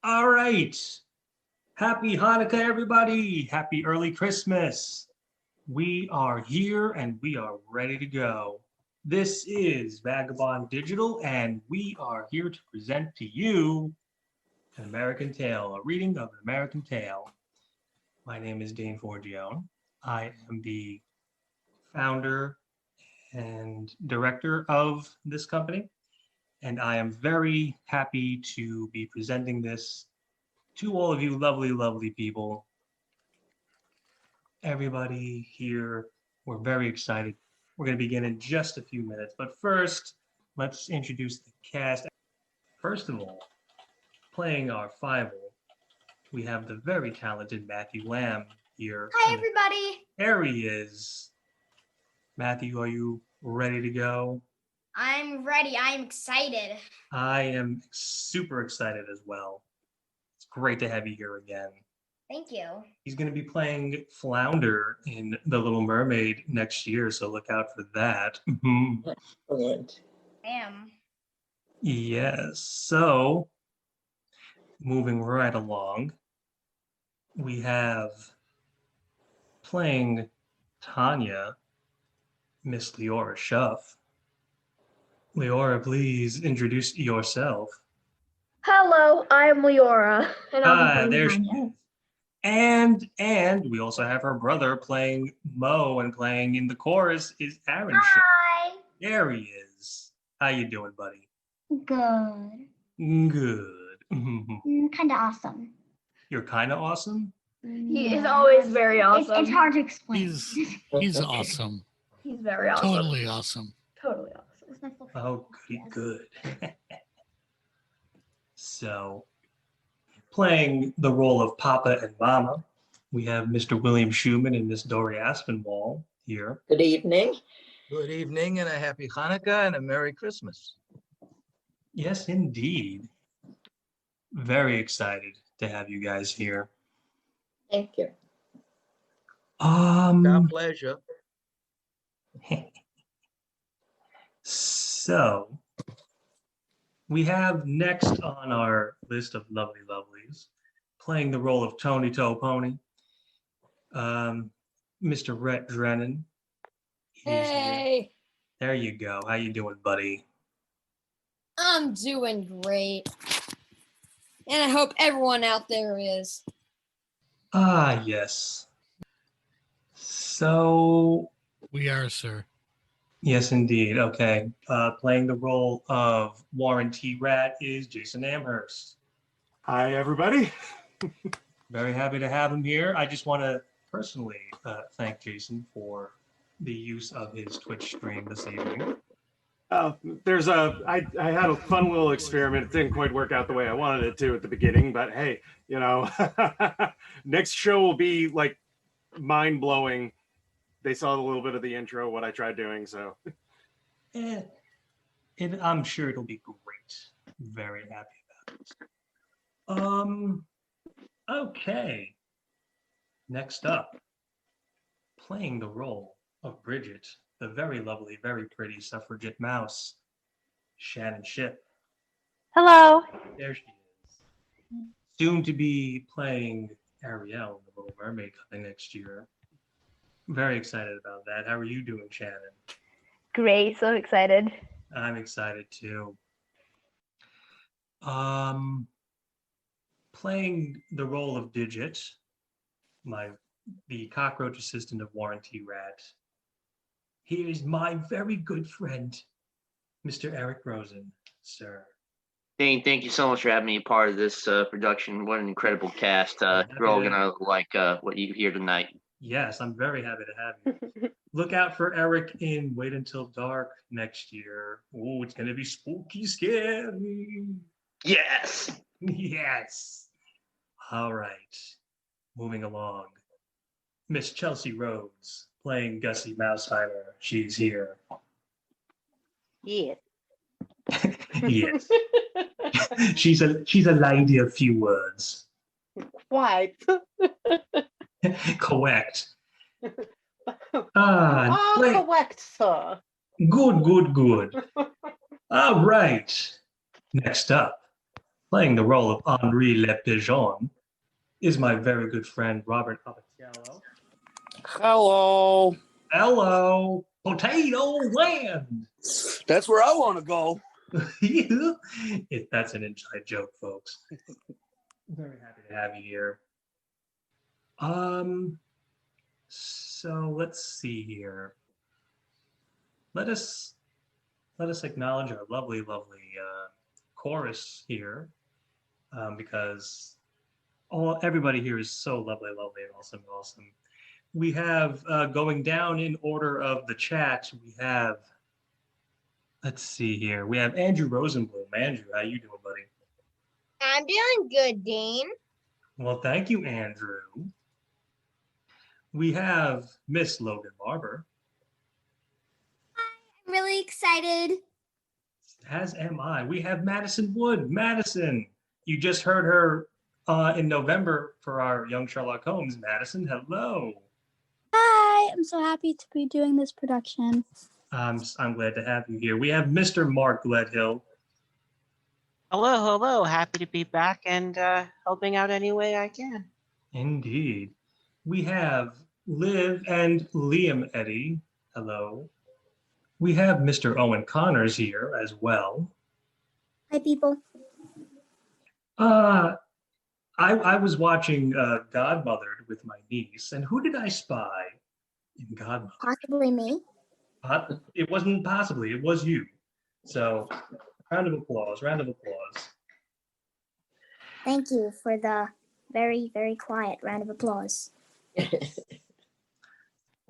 All right. Happy Hanukkah, everybody. Happy early Christmas. We are here and we are ready to go. This is Vagabond Digital, and we are here to present to you an American Tale, a reading of an American Tale. My name is Dane Forgione. I am the founder and director of this company, and I am very happy to be presenting this to all of you lovely, lovely people. Everybody here, we're very excited. We're going to begin in just a few minutes, but first, let's introduce the cast. First of all, playing our Fievel, we have the very talented Matthew Lamb here. Hi, everybody. There he is. Matthew, are you ready to go? I'm ready. I'm excited. I am super excited as well. It's great to have you here again. Thank you. He's going to be playing Flounder in The Little Mermaid next year, so look out for that. Excellent. Bam. Yes, so moving right along, we have playing Tanya, Miss Leora Schuff. Leora, please introduce yourself. Hello, I'm Leora, and I'll Ah, be there playing she Tanya. is. And we also have her brother playing Mo, and playing in the chorus is Aaron Schuff. Hi. There he is. How you doing, buddy? Good. Good. Kind of awesome. You're kind of awesome. He is always very awesome. It's hard to explain. He's awesome. He's very awesome. Totally awesome. Totally awesome. Oh, good. So, playing the role of Papa and Mama, we have Mr. William Schuman and Miss Dory Aspinwall here. Good evening. Good evening and a happy Hanukkah and a Merry Christmas. Yes, indeed. Very excited to have you guys here. Thank you. Our pleasure. So, we have next on our list of lovely lovelies, playing the role of Tony Toe Pony, Mr. Rhett Drennan. He's here. Hey, There you go. How you doing, buddy? I'm doing great. And I hope everyone out there is. Ah, yes. So, We are, sir. yes, indeed. Okay. Playing the role of Warren T. Rat is Jason Amherst. Hi, everybody. Very happy to have him here. I just want to personally thank Jason for the use of his Twitch stream this evening. I had a fun little experiment. It didn't quite work out the way I wanted it to at the beginning, but hey, next show will be like mind-blowing. They saw a little bit of the intro, what I tried doing, so. I'm sure it'll be great. Very happy about it. Okay. Next up, playing the role of Bridget, the very lovely, very pretty suffragette mouse, Shannon Ship. Hello. There she is. Soon to be playing Ariel in The Little Mermaid coming next year. Very excited about that. How are you doing, Shannon? Great, so excited. I'm excited too. Playing the role of Digit, the cockroach assistant of Warren T. Rat. He is my very good friend, Mr. Eric Rosen, sir. Dane, thank you so much for having me a part of this production. What an incredible cast. You're all gonna like what you hear tonight. Yes, I'm very happy to have you. Look out for Eric in Wait Until Dark next year. Oh, it's gonna be spooky, scary. Yes. Yes. All right. Moving along. Miss Chelsea Rhodes playing Gussie Mouseheimer. She's here. Yeah. Yes. she's a lady of few words. Quite. Correct. Correct, sir. Good. All right. Next up, Playing the role of Henri Le Pigeon is my very good friend, Robert Abatiello. Hello. Hello, Potato Land. That's where I want to go. That's an inside joke, folks. Very happy to have you here. So let's see here. Let us acknowledge our lovely chorus here, because everybody here is so lovely and awesome. We have going down in order of the chat. We have, let's see here. We have Andrew Rosenblum. Andrew, how you doing, buddy? I'm doing good, Dean. Well, thank you, Andrew. We have Miss Logan Barber. I'm really excited. As am I. We have Madison Wood. Madison, you just heard her in November for our Young Sherlock Holmes. Madison, hello. Hi, I'm so happy to be doing this production. I'm glad to have you here. We have Mr. Mark Gledhill. Hello. Happy to be back and helping out any way I can. Indeed. We have Liv and Liam Eddy. Hello. We have Mr. Owen Connors here as well. Hi, people. I was watching Godmothered with my niece, and who did I spy in Godmother? Possibly me. It wasn't possibly, it was you. So, round of applause. Thank you for the very, very quiet round of applause.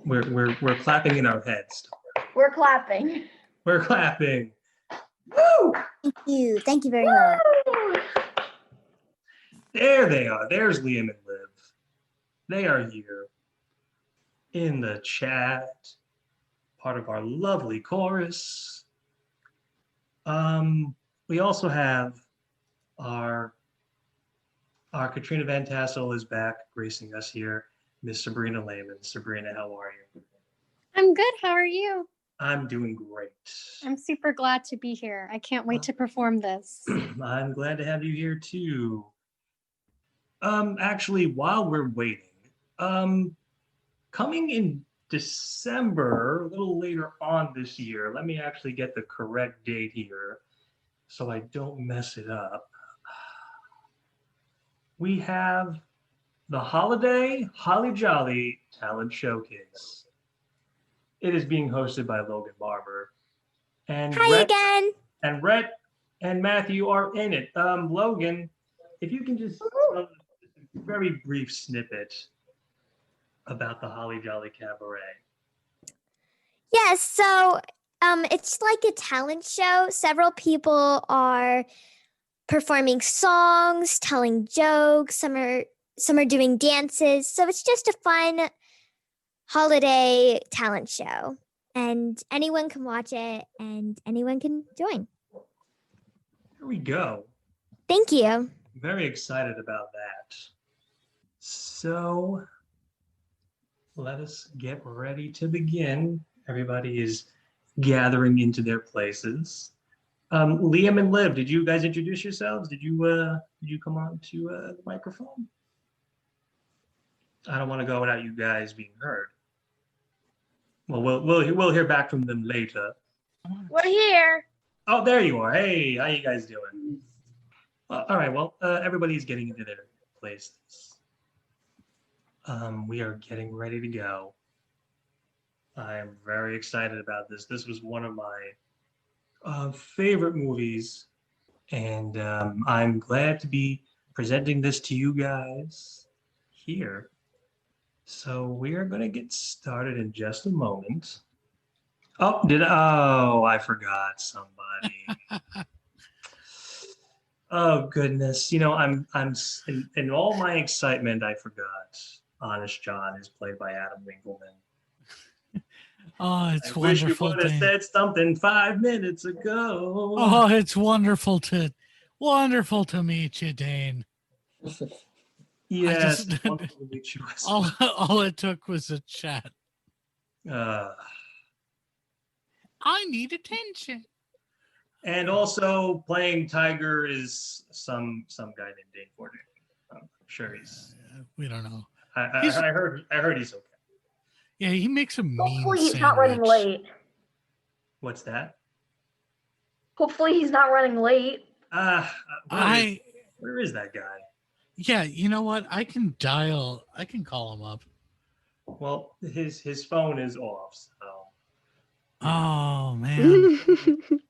We're clapping in our heads. We're clapping. We're clapping. Woo! Thank you very much. Woo! There they are. There's Liam and Liv. They are here in the chat, part of our lovely chorus. We also have our Katrina Van Tassel is back gracing us here. Miss Sabrina Lehman. Sabrina, how are you? I'm good. How are you? I'm doing great. I'm super glad to be here. I can't wait to perform this. I'm glad to have you here too. Actually, while we're waiting, coming in December, a little later on this year, let me actually get the correct date here so I don't mess it up. We have the Holiday Holly Jolly Talent Showcase. It is being hosted by Logan Barber. And Hi again. And Rhett and Matthew are in it. Logan, if you can just tell us a very brief snippet about the Holly Jolly Cabaret. Yes, so it's like a talent show. Several people are performing songs, telling jokes, some are doing dances. So it's just a fun holiday talent show. And anyone can watch it and anyone can join. Here we go. Thank you. Very excited about that. So let us get ready to begin. Everybody is gathering into their places. Liam and Liv, did you guys introduce yourselves? Did you come on to the microphone? I don't want to go without you guys being heard. Well, we'll hear back from them later. We're here. Oh, there you are. Hey, how you guys doing? All right. Well, everybody's getting into their places. We are getting ready to go. I am very excited about this. This was one of my favorite movies, and I'm glad to be presenting this to you guys here. So we are going to get started in just a moment. Oh, I forgot somebody. Oh goodness. You know, I'm in all my excitement, I forgot. Honest John is played by Adam Winkleman. Oh, it's I wish you wonderful. would have said something 5 minutes ago. Oh, it's wonderful to meet you, Dane. Yes. All it took was a chat. I need attention. And also playing Tiger is some guy named Dane Fortin. I'm sure he's. We don't know. I heard he's okay. Yeah, he makes a mean Hopefully he's not running sandwich. late. What's that? Hopefully he's not running late. Where is that guy? Yeah, you know what? I can call him up. Well, his phone is off. So Oh man.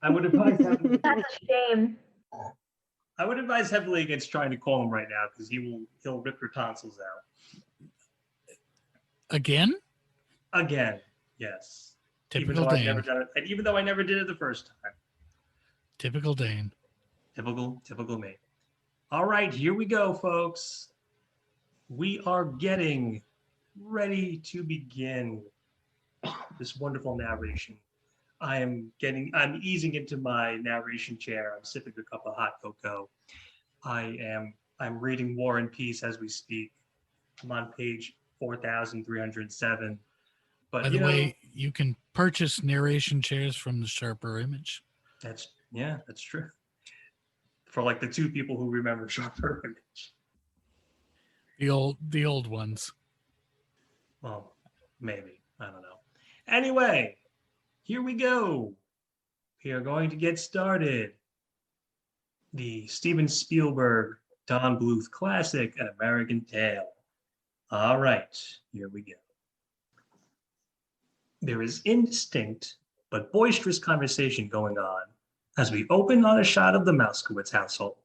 I would advise heavily. That's a shame. I would advise heavily against trying to call him right now because he'll rip your tonsils out. Again? Again, yes. Typical Dane. Even though I never did it the first time. Typical Dane. Typical me. All right, here we go, folks. We are getting ready to begin this wonderful narration. I'm easing into my narration chair. I'm sipping a cup of hot cocoa. I'm reading War and Peace as we speak. I'm on page 4,307. But By the way, you can purchase narration chairs from the Sharper Image. That's true. For like the two people who remember Sharper Image. The old ones. Well, maybe. I don't know. Anyway, here we go. We are going to get started. The Steven Spielberg, Don Bluth classic, An American Tail. All right, here we go. There is indistinct but boisterous conversation going on as we open on a shot of the Mouskowitz household.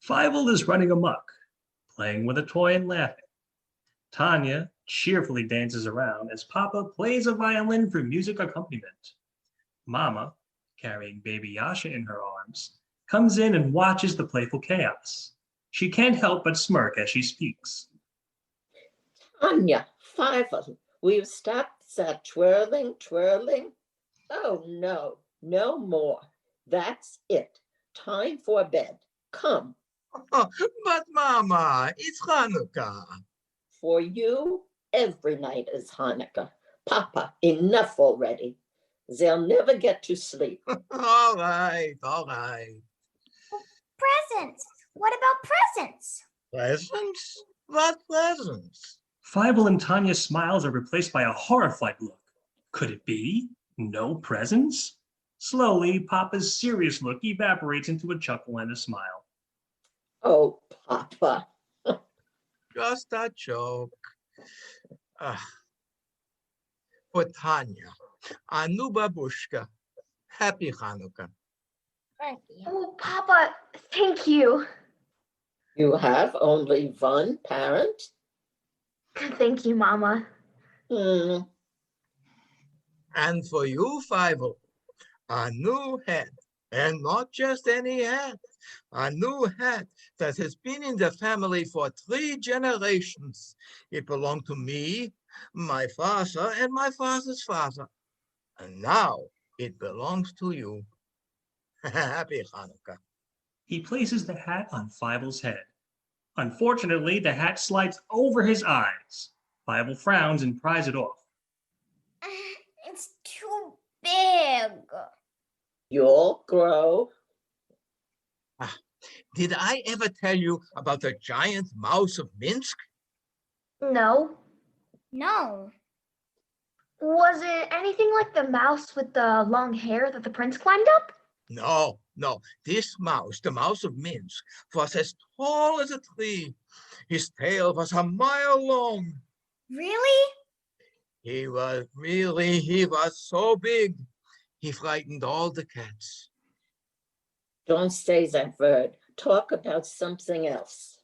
Fievel is running amok, playing with a toy and laughing. Tanya cheerfully dances around as Papa plays a violin for music accompaniment. Mama, carrying baby Yasha in her arms, comes in and watches the playful chaos. She can't help but smirk as she speaks. Tanya, Fievel, will you stop that twirling? Oh, no more. That's it. Time for bed. Come. Oh, but Mama, it's Hanukkah. For you, every night is Hanukkah. Papa, enough already. They'll never get to sleep. All right. Presents. What about presents? Presents? What presents? Fievel and Tanya's smiles are replaced by a horrified look. Could it be? No presents? Slowly, Papa's serious look evaporates into a chuckle and a smile. Oh, Papa. Just a joke. For Tanya, a new babushka. Happy Hanukkah. Oh, Papa, thank you. You have only one parent? Thank you, Mama. Hmm. And for you, Fievel, a new hat. And not just any hat. A new hat that has been in the family for 3 generations. It belonged to me, my father, and my father's father. And now it belongs to you. Happy Hanukkah. He places the hat on Fievel's head. Unfortunately, the hat slides over his eyes. Fievel frowns and pries it off. It's too big. You'll grow. Did I ever tell you about the giant mouse of Minsk? No. No. Was it anything like the mouse with the long hair that the prince climbed up? No. This mouse, the mouse of Minsk, was as tall as a tree. His tail was a mile long. Really? He was so big. He frightened all the cats. Don't say that word. Talk about something else.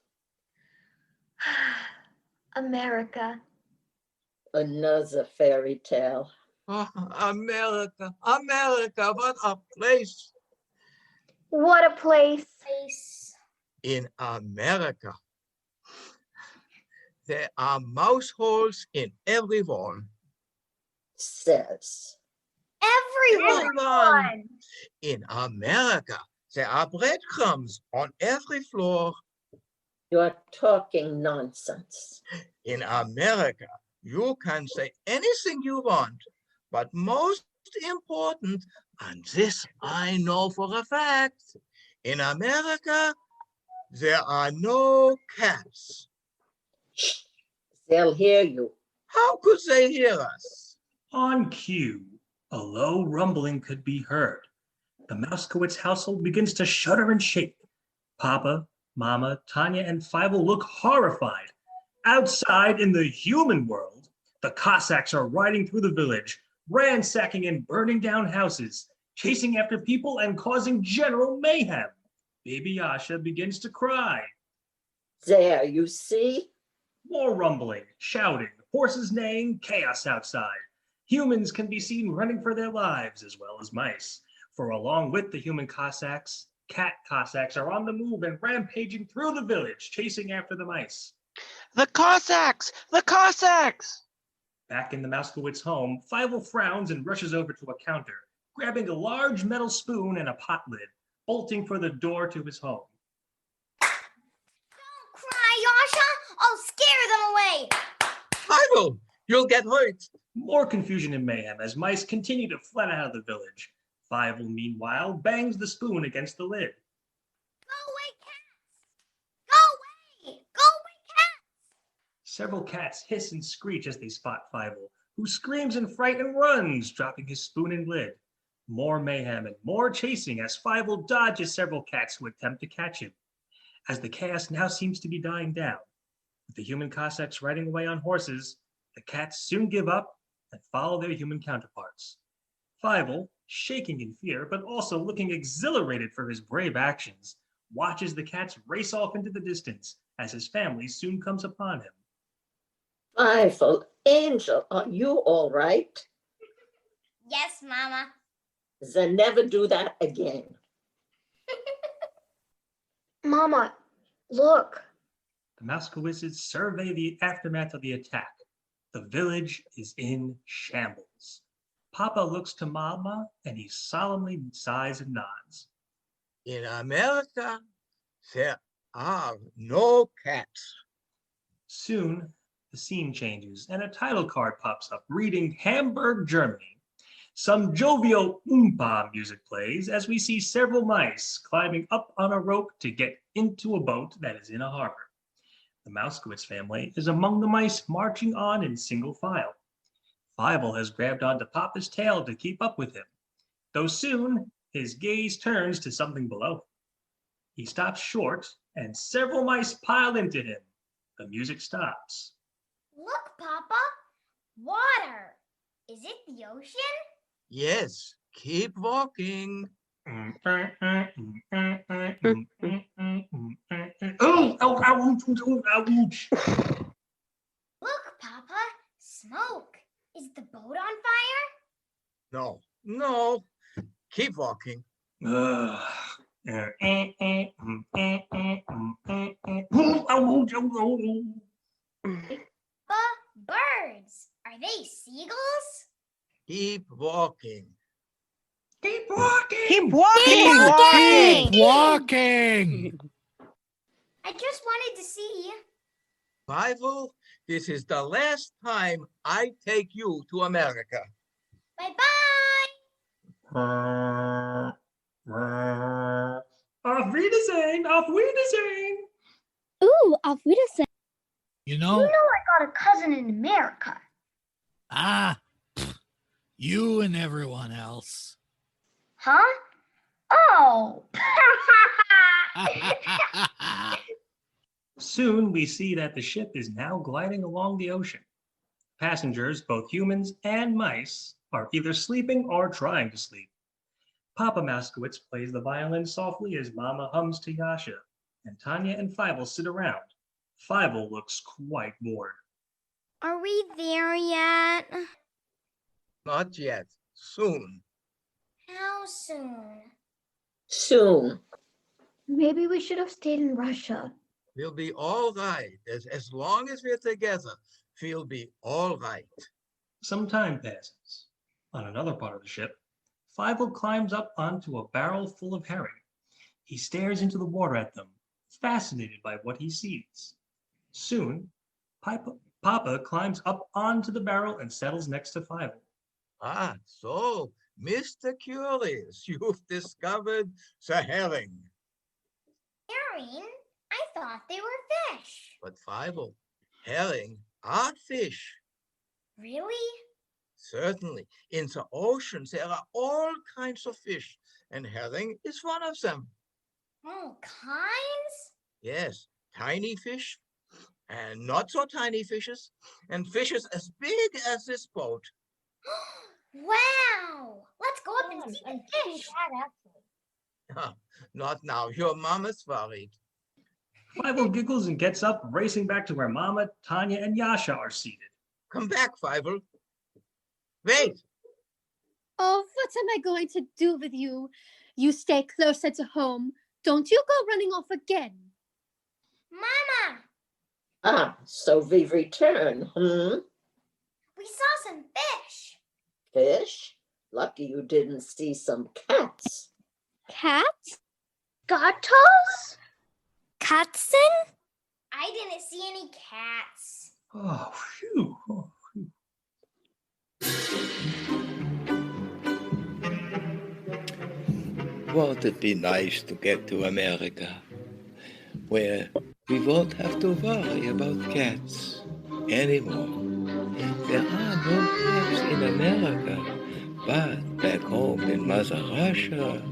America. Another fairy tale. Oh, America, what a place. What a place. In America, there are mouse holes in every wall. Says. Everyone. In America, there are breadcrumbs on every floor. You're talking nonsense. In America, you can say anything you want, but most important, and this I know for a fact. In America, there are no cats. They'll hear you. How could they hear us? On cue, a low rumbling could be heard. The Mouskowitz household begins to shudder and shake. Papa, Mama, Tanya, and Fievel look horrified. Outside in the human world, the Cossacks are riding through the village, ransacking and burning down houses, chasing after people and causing general mayhem. Baby Yasha begins to cry. There, you see? More rumbling, shouting, horses neighing, chaos outside. Humans can be seen running for their lives as well as mice. For along with the human Cossacks, cat Cossacks are on the move and rampaging through the village, chasing after the mice. The Cossacks! The Cossacks! Back in the Mouskowitz home, Fievel frowns and rushes over to a counter, grabbing a large metal spoon and a pot lid, bolting for the door to his home. Don't cry, Yasha. I'll scare them away. Fievel, you'll get hurt. More confusion and mayhem as mice continue to flood out of the village. Fievel, meanwhile, bangs the spoon against the lid. Go away, cats. Go away. Go away, cats. Several cats hiss and screech as they spot Fievel, who screams in fright and runs, dropping his spoon and lid. More mayhem and more chasing as Fievel dodges several cats who attempt to catch him. As the chaos now seems to be dying down, with the human Cossacks riding away on horses, the cats soon give up and follow their human counterparts. Fievel, shaking in fear but also looking exhilarated for his brave actions, watches the cats race off into the distance as his family soon comes upon him. Fievel, Angel, are you all right? Yes, Mama. Then never do that again. Mama, look. The Mouskowitzes survey the aftermath of the attack. The village is in shambles. Papa looks to Mama and he solemnly sighs and nods. In America, there are no cats. Soon, the scene changes and a title card pops up reading Hamburg, Germany. Some jovial oompa music plays as we see several mice climbing up on a rope to get into a boat that is in a harbor. The Mouskowitz family is among the mice marching on in single file. Fievel has grabbed onto Papa's tail to keep up with him, though soon his gaze turns to something below him. He stops short and several mice pile into him. The music stops. Look, Papa. Water. Is it the ocean? Yes, keep walking. Oh, ouch. Look, Papa. Smoke. Is the boat on fire? No, no, keep walking. Birds. Are they seagulls? Keep walking. Keep walking. Keep walking! Keep walking. I just wanted to see. Fievel, this is the last time I take you to America. Bye-bye. Auf Wiedersehen. Auf Wiedersehen. Ooh, auf Wiedersehen. You You know, know I got a cousin in America. you and everyone else. Huh? Oh. Soon we see that the ship is now gliding along the ocean. Passengers, both humans and mice, are either sleeping or trying to sleep. Papa Mouskowitz plays the violin softly as Mama hums to Yasha, and Tanya and Fievel sit around. Fievel looks quite bored. Are we there yet? Not yet, soon. How soon? Soon. Maybe we should have stayed in Russia. We'll be all right. As long as we're together, we'll be all right. Some time passes. On another part of the ship, Fievel climbs up onto a barrel full of herring. He stares into the water at them, fascinated by what he sees. Soon, Papa climbs up onto the barrel and settles next to Fievel. Ah, so, Mr. Curious, you've discovered the herring. Herring? I thought they were fish. But Fievel, herring are fish. Really? Certainly, in the oceans there are all kinds of fish, and herring is one of them. All kinds? Yes, tiny fish, and not so tiny fishes, and fishes as big as this boat. Wow! Let's go up and see the fish. Ah, not now, your mama's worried. Fievel giggles and gets up, racing back to where Mama, Tanya, and Yasha are seated. Come back, Fievel. Wait, Oh, what am I going to do with you? You stay closer to home. Don't you go running off again. Mama, Ah, so we've returned, hmm? we saw some fish. Fish? Lucky you didn't see some cats. Cats? Gatos? Katzen? I didn't see any cats. Oh, phew. Oh, phew. Won't it be nice to get to America, where we won't have to worry about cats anymore? There are no cats in America, but back home in Mother Russia,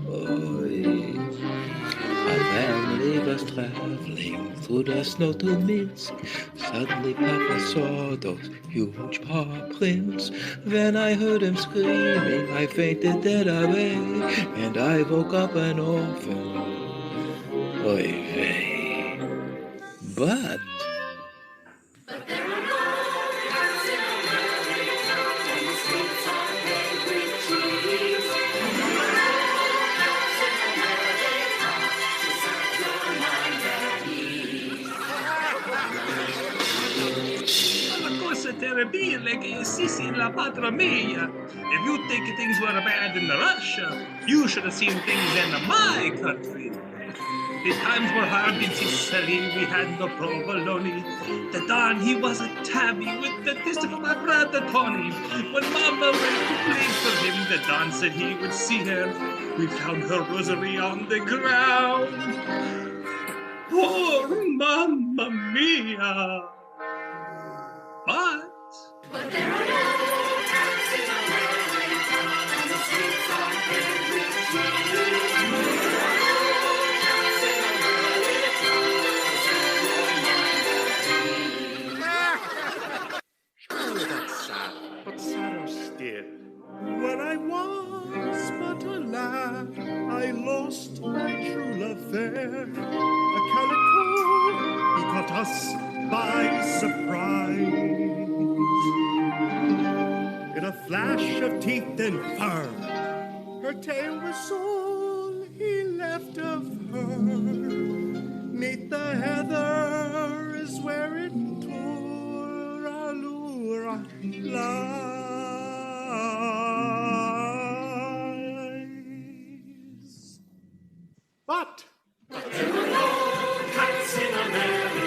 our family was traveling through the snow to Minsk. Suddenly Papa saw those huge paw prints. When I heard him screaming, I fainted dead away, and I woke up an orphan. Oy vey. But terribile che esiste in la patria mia. If you think things were bad in Russia, you should have seen things in my country. The times were hard in Sicily, we had no provolone. The Don, he was a tabby with the taste of my brother Tony. When Mama went to play for him, the Don said he would see her. We found her rosary on the ground. Poor Mamma Mia. But there are no cats in America, and the streets are very clean. Surely that's sad, but sadder still. When I was but a lad, I lost my true love fair. A calico, he caught us by surprise. In a flash of teeth and fur, her tail was all he left of her. Neath the heather is where it lies. But there are no cats in America.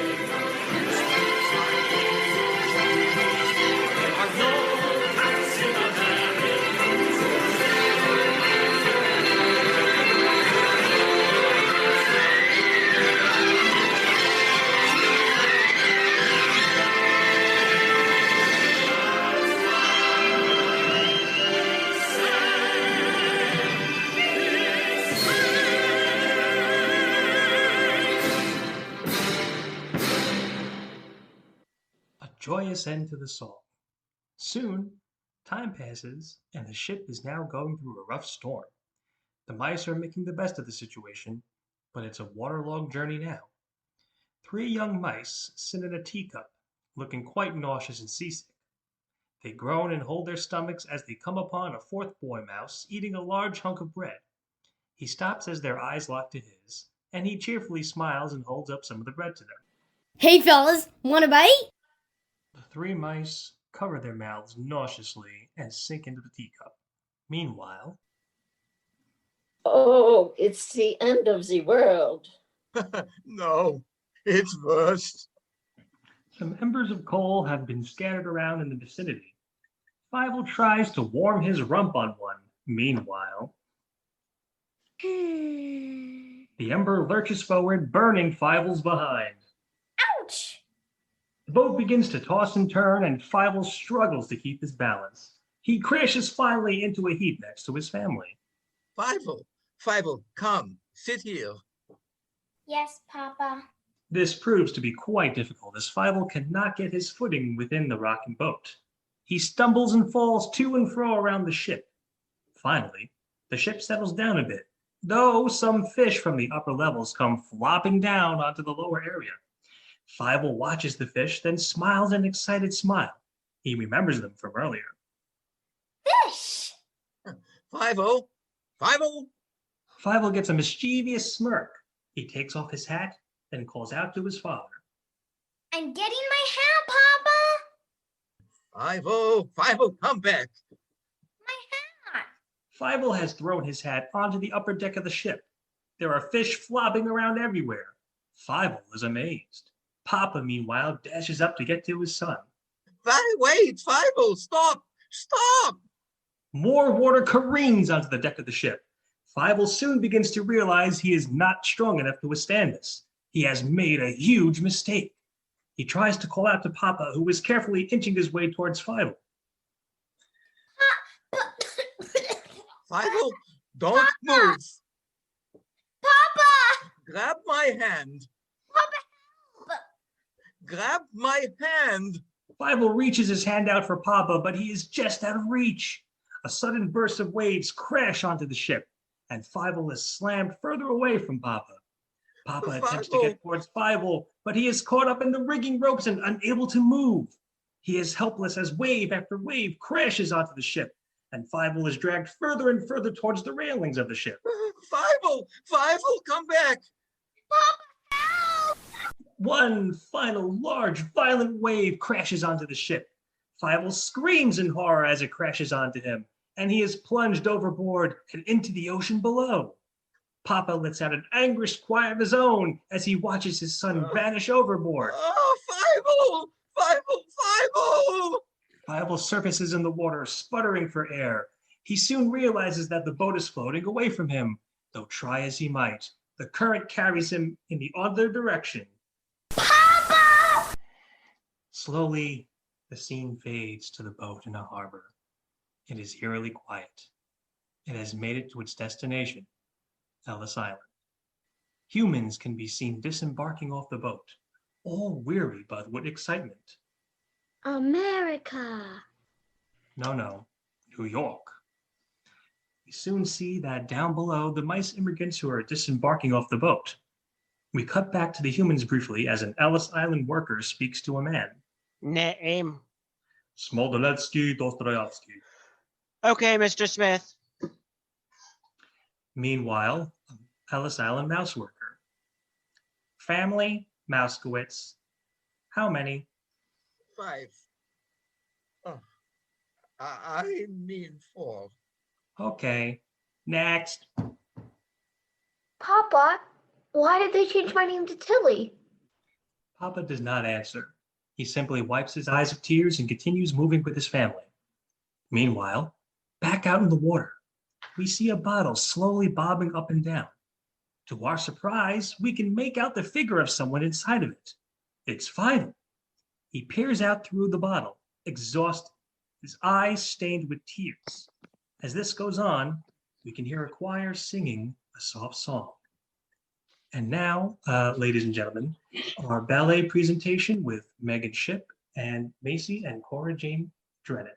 There are no cats in joyous end to the song. Soon, time passes, and the ship is now going through a rough storm. The mice are making the best of the situation, but it's a waterlogged journey now. 3 young mice sit in a teacup, looking quite nauseous and seasick. They groan and hold their stomachs as they come upon a 4th boy mouse eating a large hunk of bread. He stops as their eyes lock to his, and he cheerfully smiles and holds up some of the bread to them. Hey fellas, want a bite? The 3 mice cover their mouths nauseously and sink into the teacup. Meanwhile, Oh, it's the end of the world. No, it's worse. some embers of coal have been scattered around in the vicinity. Fievel tries to warm his rump on one. Meanwhile, the ember lurches forward, burning Fievel's behind. Ouch! The boat begins to toss and turn, and Fievel struggles to keep his balance. He crashes finally into a heap next to his family. Fievel, come, sit here. Yes, Papa. This proves to be quite difficult, as Fievel cannot get his footing within the rocking boat. He stumbles and falls to and fro around the ship. Finally, the ship settles down a bit, though some fish from the upper levels come flopping down onto the lower area. Fievel watches the fish, then smiles an excited smile. He remembers them from earlier. Fish! Fievel! Fievel gets a mischievous smirk. He takes off his hat, then calls out to his father. I'm getting my hat, Papa! Fievel, come back! Fievel has thrown his hat onto the upper deck of the ship. There are fish flopping around everywhere. Fievel is amazed. Papa, meanwhile, dashes up to get to his son. Wait, Fievel, stop! More water careens onto the deck of the ship. Fievel soon begins to realize he is not strong enough to withstand this. He has made a huge mistake. He tries to call out to Papa, who is carefully inching his way towards Fievel. Fievel, don't move. Papa! Grab my hand. Papa, Grab my hand. Fievel reaches his hand out for Papa, but he is just out of reach. A sudden burst of waves crash onto the ship, and Fievel is slammed further away from Papa. Papa attempts to get towards Fievel, but he is caught up in the rigging ropes and unable to move. He is helpless as wave after wave crashes onto the ship, and Fievel is dragged further and further towards the railings of the ship. Fievel, come back. Papa, help! One final large violent wave crashes onto the ship. Fievel screams in horror as it crashes onto him, and he is plunged overboard and into the ocean below. Papa lets out an anguished cry of his own as he watches his son vanish overboard. Oh, Fievel! Fievel surfaces in the water, sputtering for air. He soon realizes that the boat is floating away from him, though try as he might. The current carries him in the other direction. Papa! Slowly, the scene fades to the boat in a harbor. It is eerily quiet. It has made it to its destination, Ellis Island. Humans can be seen disembarking off the boat, all weary but with excitement. America. No, New York. We soon see that down below, the mice immigrants who are disembarking off the boat. We cut back to the humans briefly as an Ellis Island worker speaks to a man. Name. Smoldenetsky Dostoyevsky. Okay, Mr. Smith. Meanwhile, Ellis Island mouse worker. Family, Mouskowitz. How many? 5. Oh, I mean 4. Okay, next. Papa, why did they change my name to Tilly? Papa does not answer. He simply wipes his eyes of tears and continues moving with his family. Meanwhile, back out in the water, we see a bottle slowly bobbing up and down. To our surprise, we can make out the figure of someone inside of it. It's Fievel. He peers out through the bottle, exhausted, his eyes stained with tears. As this goes on, we can hear a choir singing a soft song. And now, ladies and gentlemen, our ballet presentation with Megan Shipp and Macy and Cora Jane Drennan.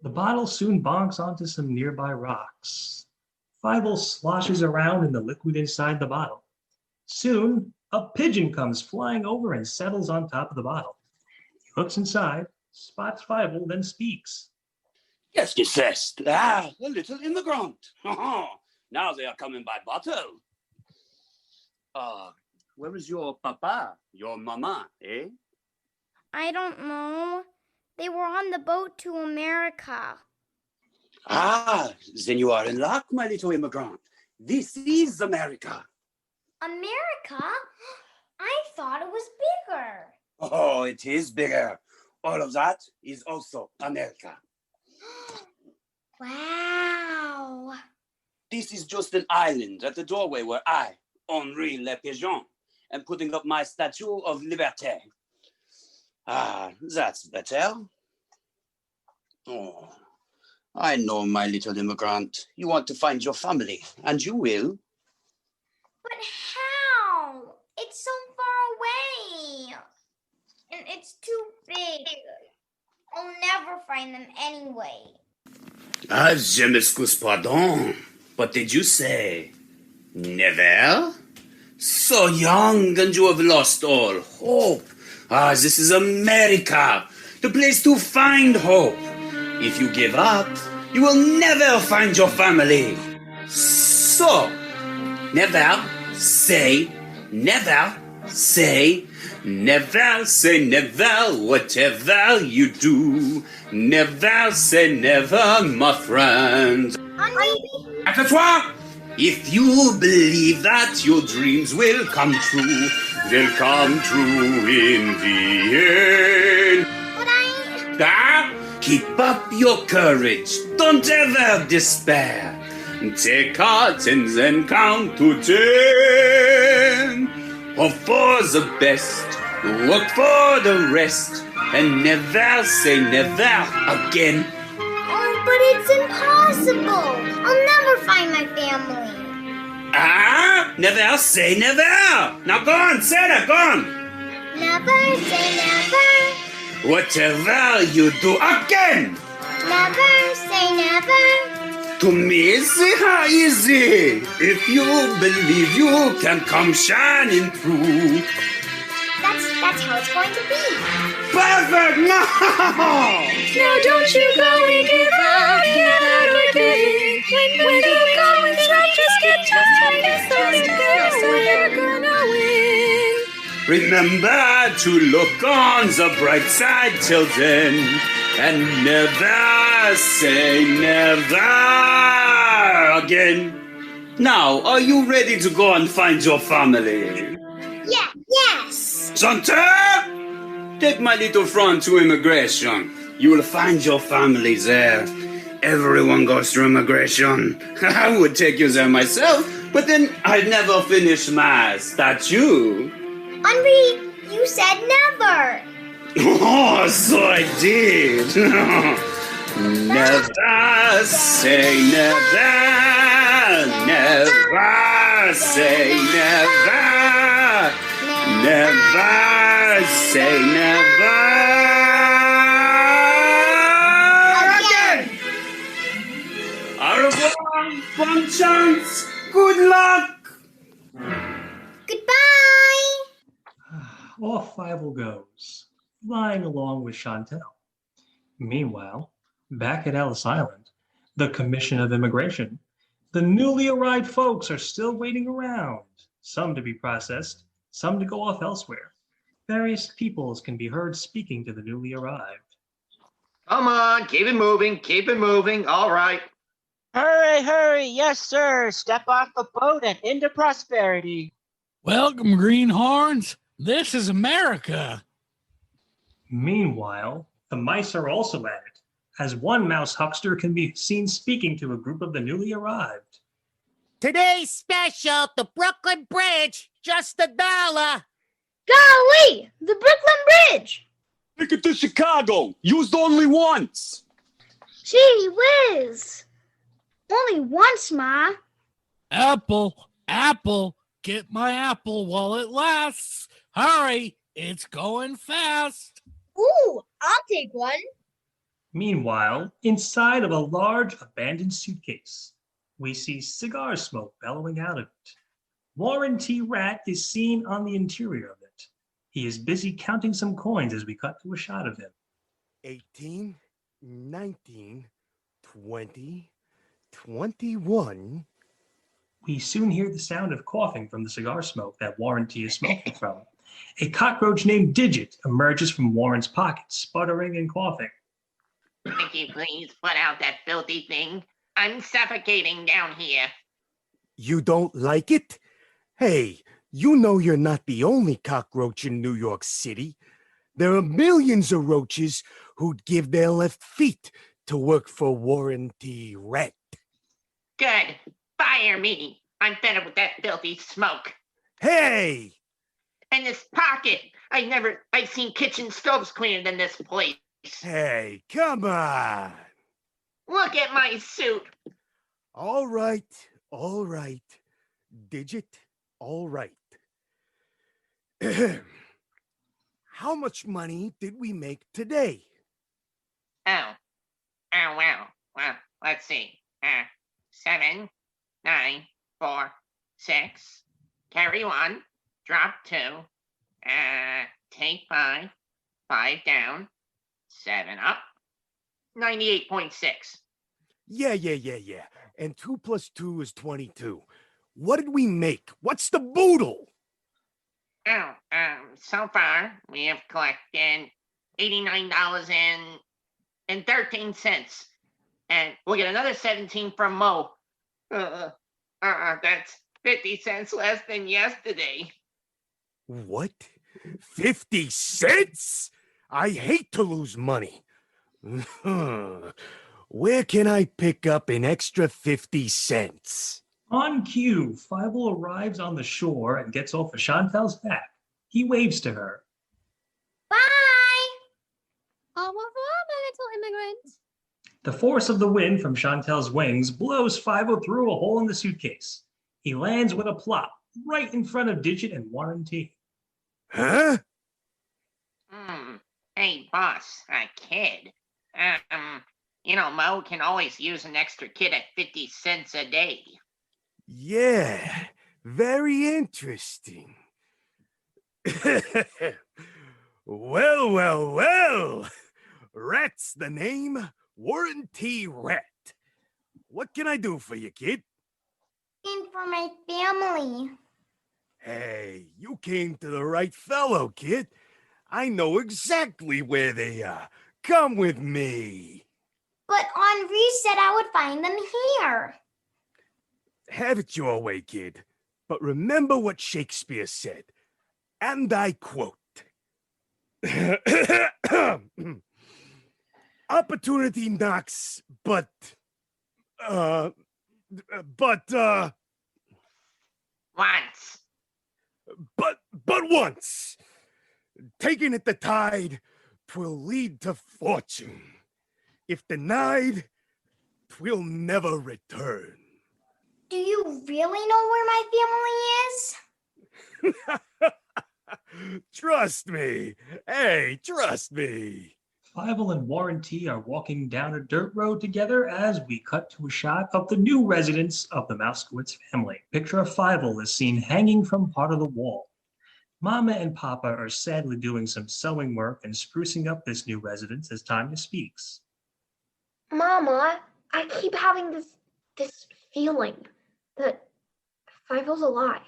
The bottle soon bonks onto some nearby rocks. Fievel sloshes around in the liquid inside the bottle. Soon, a pigeon comes flying over and settles on top of the bottle. He looks inside, spots Fievel, then speaks. Qu'est-ce que c'est? Ah, a little immigrant. Now they are coming by bottle. Where is your papa, your mama, eh? I don't know. They were on the boat to America. Ah, then you are in luck, my little immigrant. This is America. America? I thought it was bigger. Oh, it is bigger. All of that is also America. Wow. This is just an island at the doorway where I, Henri Le Pigeon, am putting up my Statue of Liberté. Ah, that's better. Oh, I know, my little immigrant. You want to find your family, and you will. But how? It's so far away. And it's too big. I'll never find them anyway. Ah, je m'excuse, pardon. What did you say? Never? So young and you have lost all hope. Ah, this is America, the place to find hope. If you give up, you will never find your family. So, never say never. Say never, whatever you do. Never say never, my friend. After toi, if you believe that your dreams will come true, they'll come true in the end. Keep up your courage. Don't ever despair. Take heart and then count to 10. Hope for the best, work for the rest, and never say never again. Oh, but it's impossible. I'll never find my family. Ah, never say never. Now go on, say that, go on. Never say never. Whatever you do again. Never say never. To me, see how easy. If you believe you can come shining through. That's how it's going to be. Perfect! No! Now don't you go and give up, give up again. When the going's rough, just get tired and start we're gonna win. Remember to look on the bright side till then. And never say never again. Now, are you ready to go and find your family? Yeah, yes. Santa, take my little friend to immigration. You will find your family there. Everyone goes through immigration. I would take you there myself, but then I'd never finish my statue. Henri, you said never. Oh, so I did. Never say never. Never say never. Never say never. Again. Au revoir. Bonne chance. Good luck. Goodbye. Off Fievel goes, flying along with Chantel. Meanwhile, back at Ellis Island, the Commission of Immigration, the newly arrived folks are still waiting around, some to be processed, some to go off elsewhere. Various peoples can be heard speaking to the newly arrived. Come on, keep it moving, keep it moving. All right. Hurry, hurry. Yes, sir. Step off the boat and into prosperity. Welcome, greenhorns. This is America. Meanwhile, the mice are also at it, as one mouse huckster can be seen speaking to a group of the newly arrived. Today's special, the Brooklyn Bridge, just $1. Golly, the Brooklyn Bridge. Take it to Chicago. Used only once. Gee whiz. Only once, Ma. Apple, apple, get my apple while it lasts. Hurry, it's going fast. Ooh, I'll take one. Meanwhile, inside of a large abandoned suitcase, we see cigar smoke bellowing out of it. Warren T. Rat is seen on the interior of it. He is busy counting some coins as we cut to a shot of him. 18, 19, 20, 21. We soon hear the sound of coughing from the cigar smoke that Warren T. is smoking from. A cockroach named Digit emerges from Warren's pocket, sputtering and coughing. Could you please put out that filthy thing? I'm suffocating down here. You don't like it? Hey, you know you're not the only cockroach in New York City. There are millions of roaches who'd give their left feet to work for Warren T. Rat. Good. Fire me. I'm fed up with that filthy smoke. Hey! And this pocket. I've seen kitchen stoves cleaner than this place. Hey, come on. Look at my suit. All right. Digit, all right. How much money did we make today? Oh, well, let's see. 7, 9, 4, 6. Carry 1, drop 2. Take 5, 5 down, 7 up. 98.6. Yeah. And 2 plus 2 is 22. What did we make? What's the boodle? Oh, so far we have collected $89.13. And we'll get another 17 from Mo. That's 50 cents less than yesterday. What? 50 cents? I hate to lose money. Where can I pick up an extra 50 cents? On cue, Fievel arrives on the shore and gets off of Chantel's back. He waves to her. Bye! Au revoir, my little immigrant. The force of the wind from Chantel's wings blows Fievel through a hole in the suitcase. He lands with a plop right in front of Digit and Warren T. Huh? Hey, boss, a kid. Mo can always use an extra kid at 50 cents a day. Yeah, very interesting. Well. Rat's the name. Warren T. Rat. What can I do for you, kid? And for my family. Hey, you came to the right fellow, kid. I know exactly where they are. Come with me. But Henri said I would find them here. Have it your way, kid. But remember what Shakespeare said. And I quote. Opportunity knocks, but Once. But once. Taken at the tide, 'twill lead to fortune. If denied, 'twill never return. Do you really know where my family is? Trust me. Hey, trust me. Fievel and Warren T. are walking down a dirt road together as we cut to a shot of the new residence of the Mouskowitz family. Picture of Fievel is seen hanging from part of the wall. Mama and Papa are sadly doing some sewing work and sprucing up this new residence as Tanya speaks. Mama, I keep having this feeling that Fievel's alive.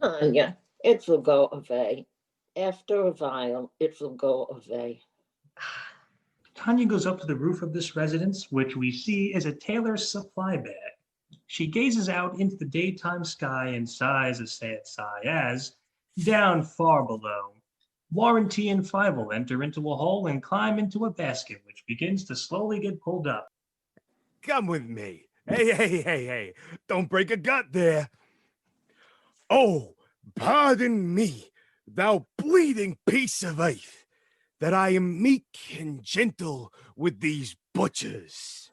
Tanya, it will go away. After a while, it will go away. Tanya goes up to the roof of this residence, which we see is a tailor's supply bag. She gazes out into the daytime sky and sighs a sad sigh as, down far below, Warren T. and Fievel enter into a hole and climb into a basket, which begins to slowly get pulled up. Come with me. Hey. Don't break a gut there. Oh, pardon me, thou bleeding piece of earth, that I am meek and gentle with these butchers.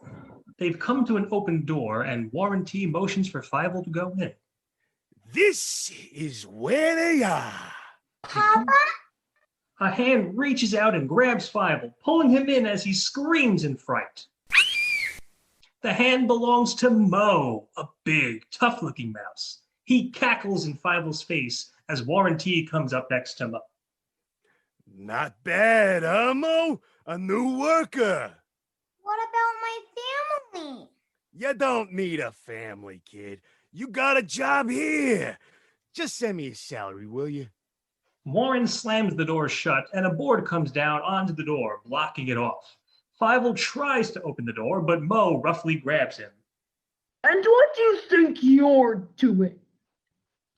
They've come to an open door, and Warren T. motions for Fievel to go in. This is where they are. Papa? A hand reaches out and grabs Fievel, pulling him in as he screams in fright. The hand belongs to Mo, a big, tough-looking mouse. He cackles in Fievel's face as Warren T comes up next to Mo. Not bad, huh, Mo? A new worker. What about my family? You don't need a family, kid. You got a job here. Just send me a salary, will you? Warren slams the door shut and a board comes down onto the door, blocking it off. Fievel tries to open the door, but Mo roughly grabs him. And what do you think you're doing?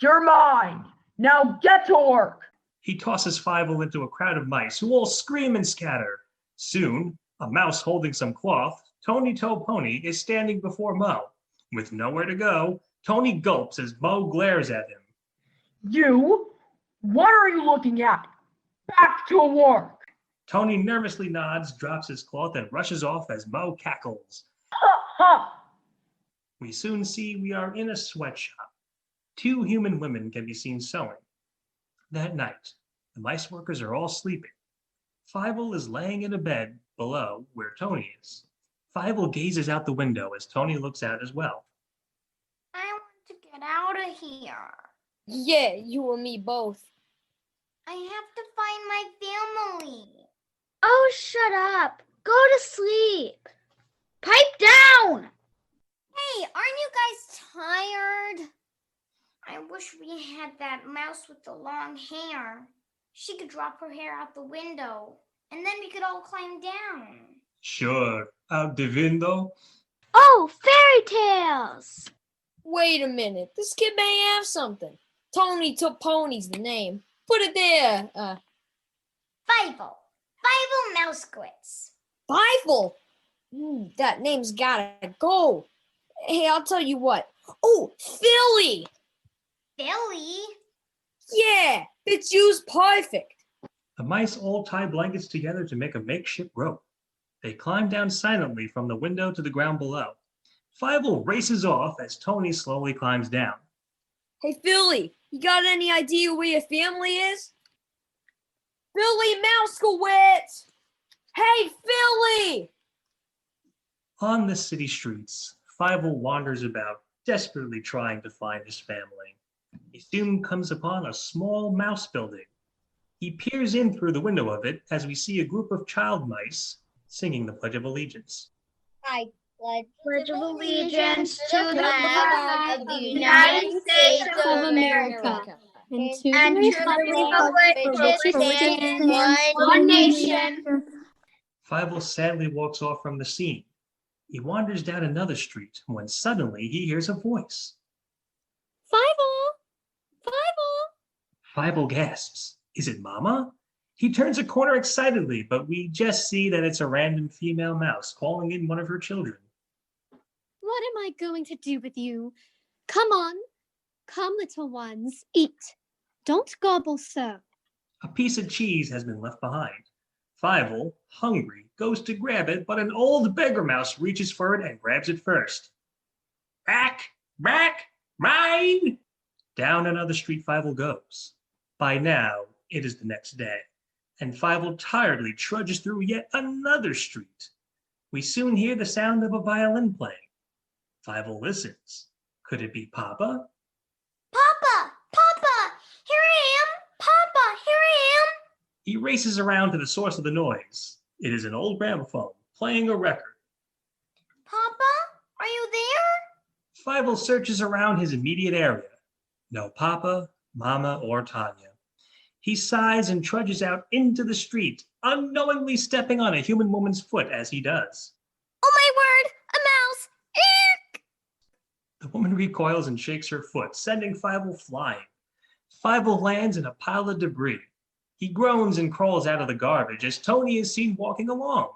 You're mine. Now get to work. He tosses Fievel into a crowd of mice who all scream and scatter. Soon, a mouse holding some cloth, Tony Toe Pony, is standing before Mo. With nowhere to go, Tony gulps as Mo glares at him. You? What are you looking at? Back to work. Tony nervously nods, drops his cloth, and rushes off as Mo cackles. Ha ha! We soon see we are in a sweatshop. 2 human women can be seen sewing. That night, the mice workers are all sleeping. Fievel is laying in a bed below where Tony is. Fievel gazes out the window as Tony looks out as well. I want to get out of here. Yeah, you and me both. I have to find my family. Oh, shut up. Go to sleep. Pipe down. Hey, aren't you guys tired? I wish we had that mouse with the long hair. She could drop her hair out the window, and then we could all climb down. Sure, out the window. Oh, fairy tales. Wait a minute. This kid may have something. Tony Toe Pony's the name. Put it there. Fievel. Fievel Mousequits. Fievel? That name's gotta go. Hey, I'll tell you what. Oh, Philly! Philly? Yeah, it's used perfect. The mice all tie blankets together to make a makeshift rope. They climb down silently from the window to the ground below. Fievel races off as Tony slowly climbs down. Hey, Philly, you got any idea where your family is? Philly Mousekowitz! Hey, Philly! On the city streets, Fievel wanders about, desperately trying to find his family. He soon comes upon a small mouse building. He peers in through the window of it as we see a group of child mice singing the Pledge of Allegiance. I Pledge of allegiance to the flag of the United States of America and to and to the republic for which it stands, one nation. Fievel sadly walks off from the scene. He wanders down another street when suddenly he hears a voice. Fievel! Fievel! Fievel gasps. Is it Mama? He turns a corner excitedly, but we just see that it's a random female mouse calling in one of her children. What am I going to do with you? Come on. Come, little ones. Eat. Don't gobble so. A piece of cheese has been left behind. Fievel, hungry, goes to grab it, but an old beggar mouse reaches for it and grabs it first. Back! Mine! Down another street Fievel goes. By now, it is the next day, and Fievel tiredly trudges through yet another street. We soon hear the sound of a violin playing. Fievel listens. Could it be Papa? Papa! Here I am! Papa, here I am! He races around to the source of the noise. It is an old gramophone playing a record. Papa, are you there? Fievel searches around his immediate area. No Papa, Mama, or Tanya. He sighs and trudges out into the street, unknowingly stepping on a human woman's foot as he does. Oh my word! A mouse! Eek! The woman recoils and shakes her foot, sending Fievel flying. Fievel lands in a pile of debris. He groans and crawls out of the garbage as Tony is seen walking along.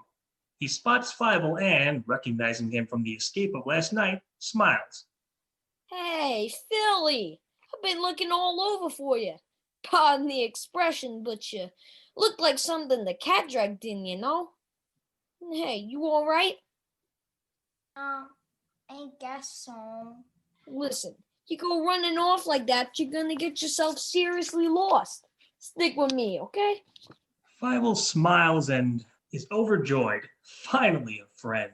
He spots Fievel and, recognizing him from the escape of last night, smiles. Hey, Philly, I've been looking all over for you. Pardon the expression, but you look like something the cat dragged in, you know? Hey, you all right? I guess so. Listen, you go running off like that, you're gonna get yourself seriously lost. Stick with me, okay? Fievel smiles and is overjoyed. Finally, a friend.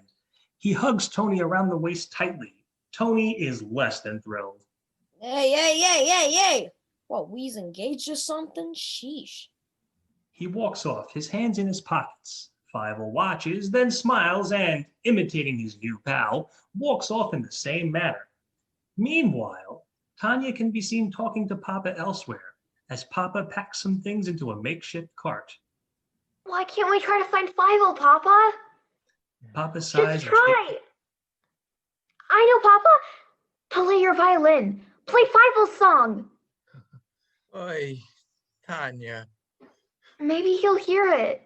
He hugs Tony around the waist tightly. Tony is less than thrilled. Hey. What, we's engaged or something? Sheesh. He walks off, his hands in his pockets. Fievel watches, then smiles and, imitating his new pal, walks off in the same manner. Meanwhile, Tanya can be seen talking to Papa elsewhere as Papa packs some things into a makeshift cart. Why can't we try to find Fievel, Papa? Papa sighs. Just try. I know, Papa. Play your violin. Play Fievel's song. Oi, Tanya, Maybe he'll hear it.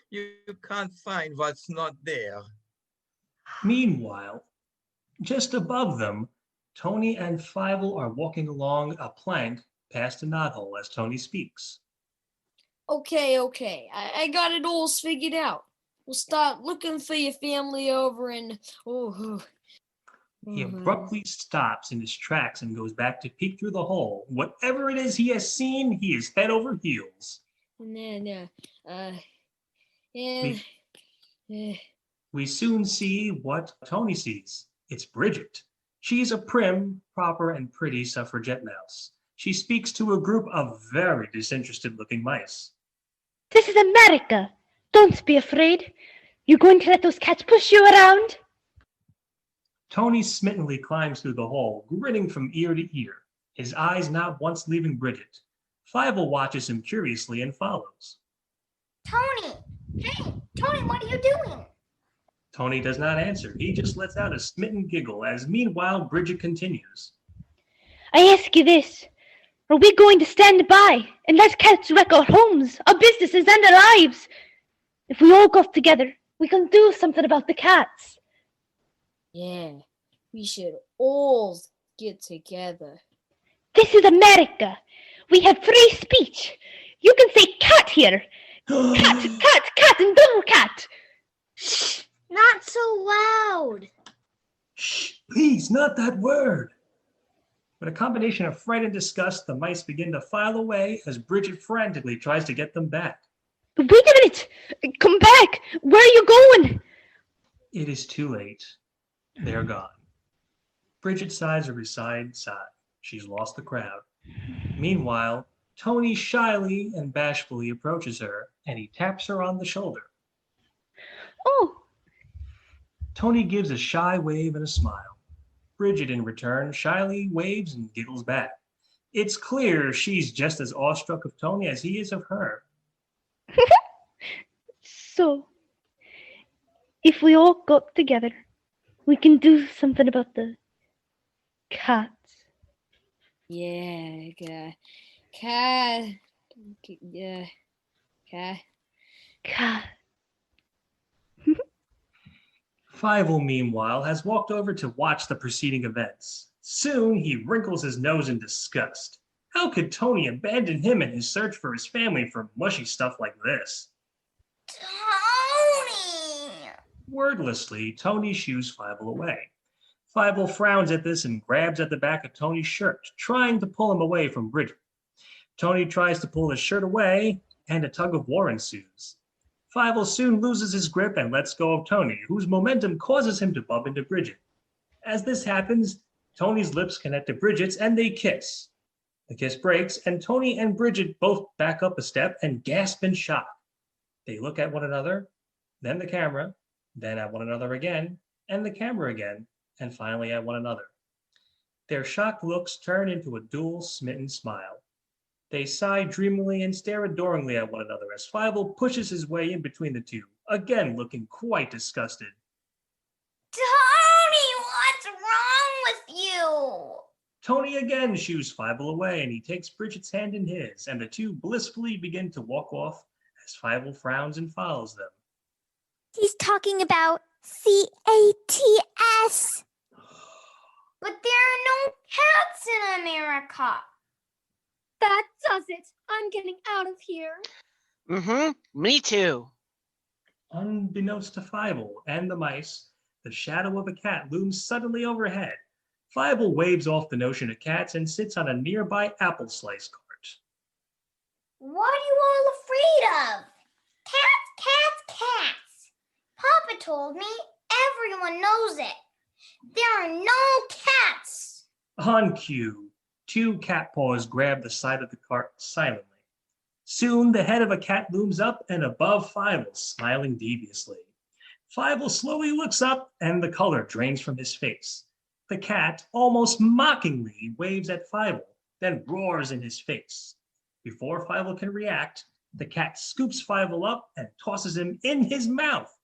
you can't find what's not there. Meanwhile, just above them, Tony and Fievel are walking along a plank past a knothole as Tony speaks. Okay. I got it all figured out. We'll start looking for your family over in... He abruptly stops in his tracks and goes back to peek through the hole. Whatever it is he has seen, he is head over heels. And We soon see what Tony sees. It's Bridget. She's a prim, proper, and pretty suffragette mouse. She speaks to a group of very disinterested-looking mice. This is America. Don't be afraid. You going to let those cats push you around? Tony smittenly climbs through the hole, grinning from ear to ear, his eyes not once leaving Bridget. Fievel watches him curiously and follows. Tony! Hey, Tony, what are you doing? Tony does not answer. He just lets out a smitten giggle as meanwhile Bridget continues. I ask you this. Are we going to stand by and let cats wreck our homes, our businesses, and our lives? If we all got together, we can do something about the cats. yeah, we should all get together. This is America. We have free speech. You can say cat here. Cat, and double cat. Shh, not so loud. Shh, please, not that word. With a combination of fright and disgust, the mice begin to file away as Bridget frantically tries to get them back. Wait a minute. Come back. Where are you going? It is too late. They're gone. Bridget sighs a resigned sigh. She's lost the crowd. Meanwhile, Tony shyly and bashfully approaches her, and he taps her on the shoulder. Oh. Tony gives a shy wave and a smile. Bridget, in return, shyly waves and giggles back. It's clear she's just as awestruck of Tony as he is of her. So, if we all got together, we can do something about the cats. Yeah, cat. Fievel, meanwhile, has walked over to watch the preceding events. Soon, he wrinkles his nose in disgust. How could Tony abandon him in his search for his family for mushy stuff like this? Tony! Wordlessly, Tony shoos Fievel away. Fievel frowns at this and grabs at the back of Tony's shirt, trying to pull him away from Bridget. Tony tries to pull his shirt away, and a tug of war ensues. Fievel soon loses his grip and lets go of Tony, whose momentum causes him to bump into Bridget. As this happens, Tony's lips connect to Bridget's and they kiss. The kiss breaks, and Tony and Bridget both back up a step and gasp in shock. They look at one another, then the camera, then at one another again, and the camera again, and finally at one another. Their shocked looks turn into a dual smitten smile. They sigh dreamily and stare adoringly at one another as Fievel pushes his way in between the two, again looking quite disgusted. Tony, what's wrong with you? Tony again shoos Fievel away, and he takes Bridget's hand in his, and the two blissfully begin to walk off as Fievel frowns and follows them. He's talking about CATS. But there are no cats in America. That does it. I'm getting out of here. Me too. Unbeknownst to Fievel and the mice, the shadow of a cat looms suddenly overhead. Fievel waves off the notion of cats and sits on a nearby apple slice cart. What are you all afraid of? Cats. Papa told me everyone knows it. There are no cats. On cue, two cat paws grab the side of the cart silently. Soon the head of a cat looms up and above Fievel, smiling deviously. Fievel slowly looks up and the color drains from his face. The cat, almost mockingly, waves at Fievel, then roars in his face. Before Fievel can react, the cat scoops Fievel up and tosses him in his mouth.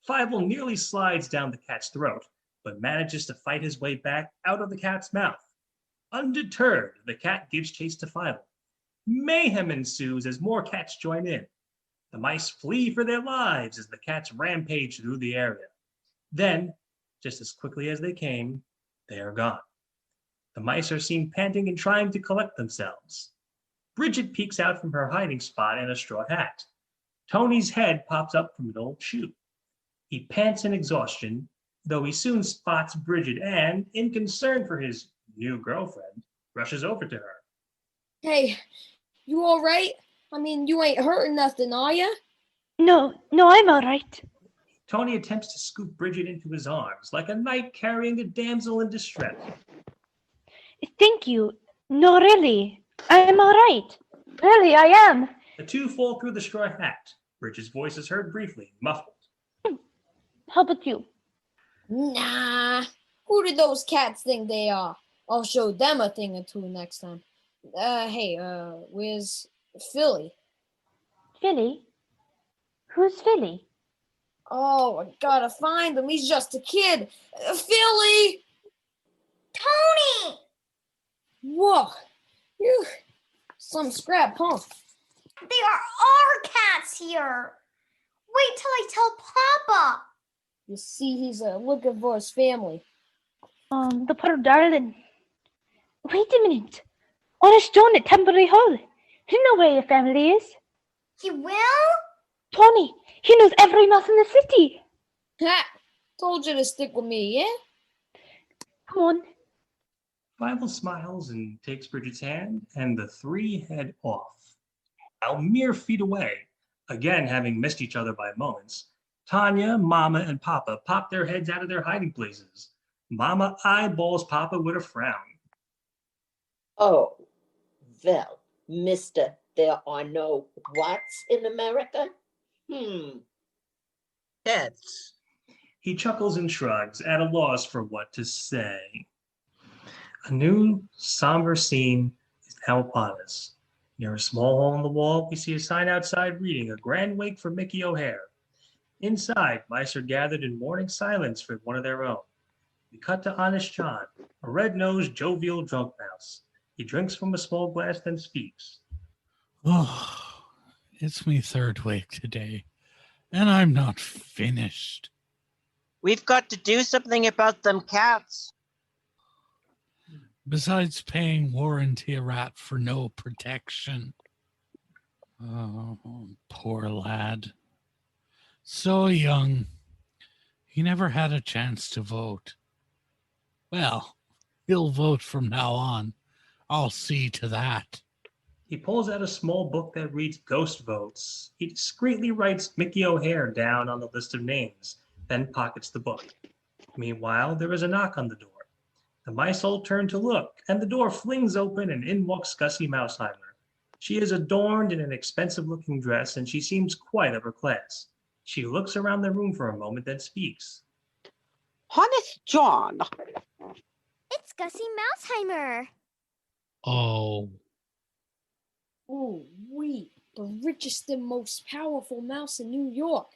Fievel nearly slides down the cat's throat, but manages to fight his way back out of the cat's mouth. Undeterred, the cat gives chase to Fievel. Mayhem ensues as more cats join in. The mice flee for their lives as the cats rampage through the area. Then, just as quickly as they came, they are gone. The mice are seen panting and trying to collect themselves. Bridget peeks out from her hiding spot in a straw hat. Tony's head pops up from an old shoe. He pants in exhaustion, though he soon spots Bridget and, in concern for his new girlfriend, rushes over to her. Hey, you all right? I mean, you ain't hurting nothing, are ya? No, I'm all right. Tony attempts to scoop Bridget into his arms, like a knight carrying a damsel in distress. Thank you. No, really. I'm all right. Really, I am. The two fall through the straw hat. Bridget's voice is heard briefly, muffled. How about you? Nah. Who do those cats think they are? I'll show them a thing or two next time. Hey, where's Philly? Philly? Who's Philly? Oh, I gotta find him. He's just a kid. Philly! Tony! Whoa. You some scrap, huh? There are cats here. Wait till I tell Papa. You see, he's looking for his family. The poor darling. Wait a minute. Honest John at Tembury Hall. You know where your family is. He will? Tony, he knows every mouse in the city. Ha! Told you to stick with me, yeah? Come on. Fievel smiles and takes Bridget's hand, and the three head off. While mere feet away, again having missed each other by moments, Tanya, Mama, and Papa pop their heads out of their hiding places. Mama eyeballs Papa with a frown. Oh, well, mister, there are no whats in America? Cats. He chuckles and shrugs, at a loss for what to say. A new, somber scene is now upon us. Near a small hole in the wall, we see a sign outside reading, "A grand wake for Mickey O'Hare." Inside, mice are gathered in mourning silence for one of their own. We cut to Honest John, a red-nosed, jovial drunk mouse. He drinks from a small glass, then speaks. Oh, it's me third wake today, and I'm not finished. We've got to do something about them cats. Besides paying warranty a rat for no protection. Oh, poor lad. So young. He never had a chance to vote. Well, he'll vote from now on. I'll see to that. He pulls out a small book that reads ghost votes. He discreetly writes Mickey O'Hare down on the list of names, then pockets the book. Meanwhile, there is a knock on the door. The mice all turn to look, and the door flings open and in walks Gussie Mouseheimer. She is adorned in an expensive-looking dress, and she seems quite of her class. She looks around the room for a moment, then speaks. Honest John. It's Gussie Mouseheimer. Oh. Ooh, wee, the richest and most powerful mouse in New York.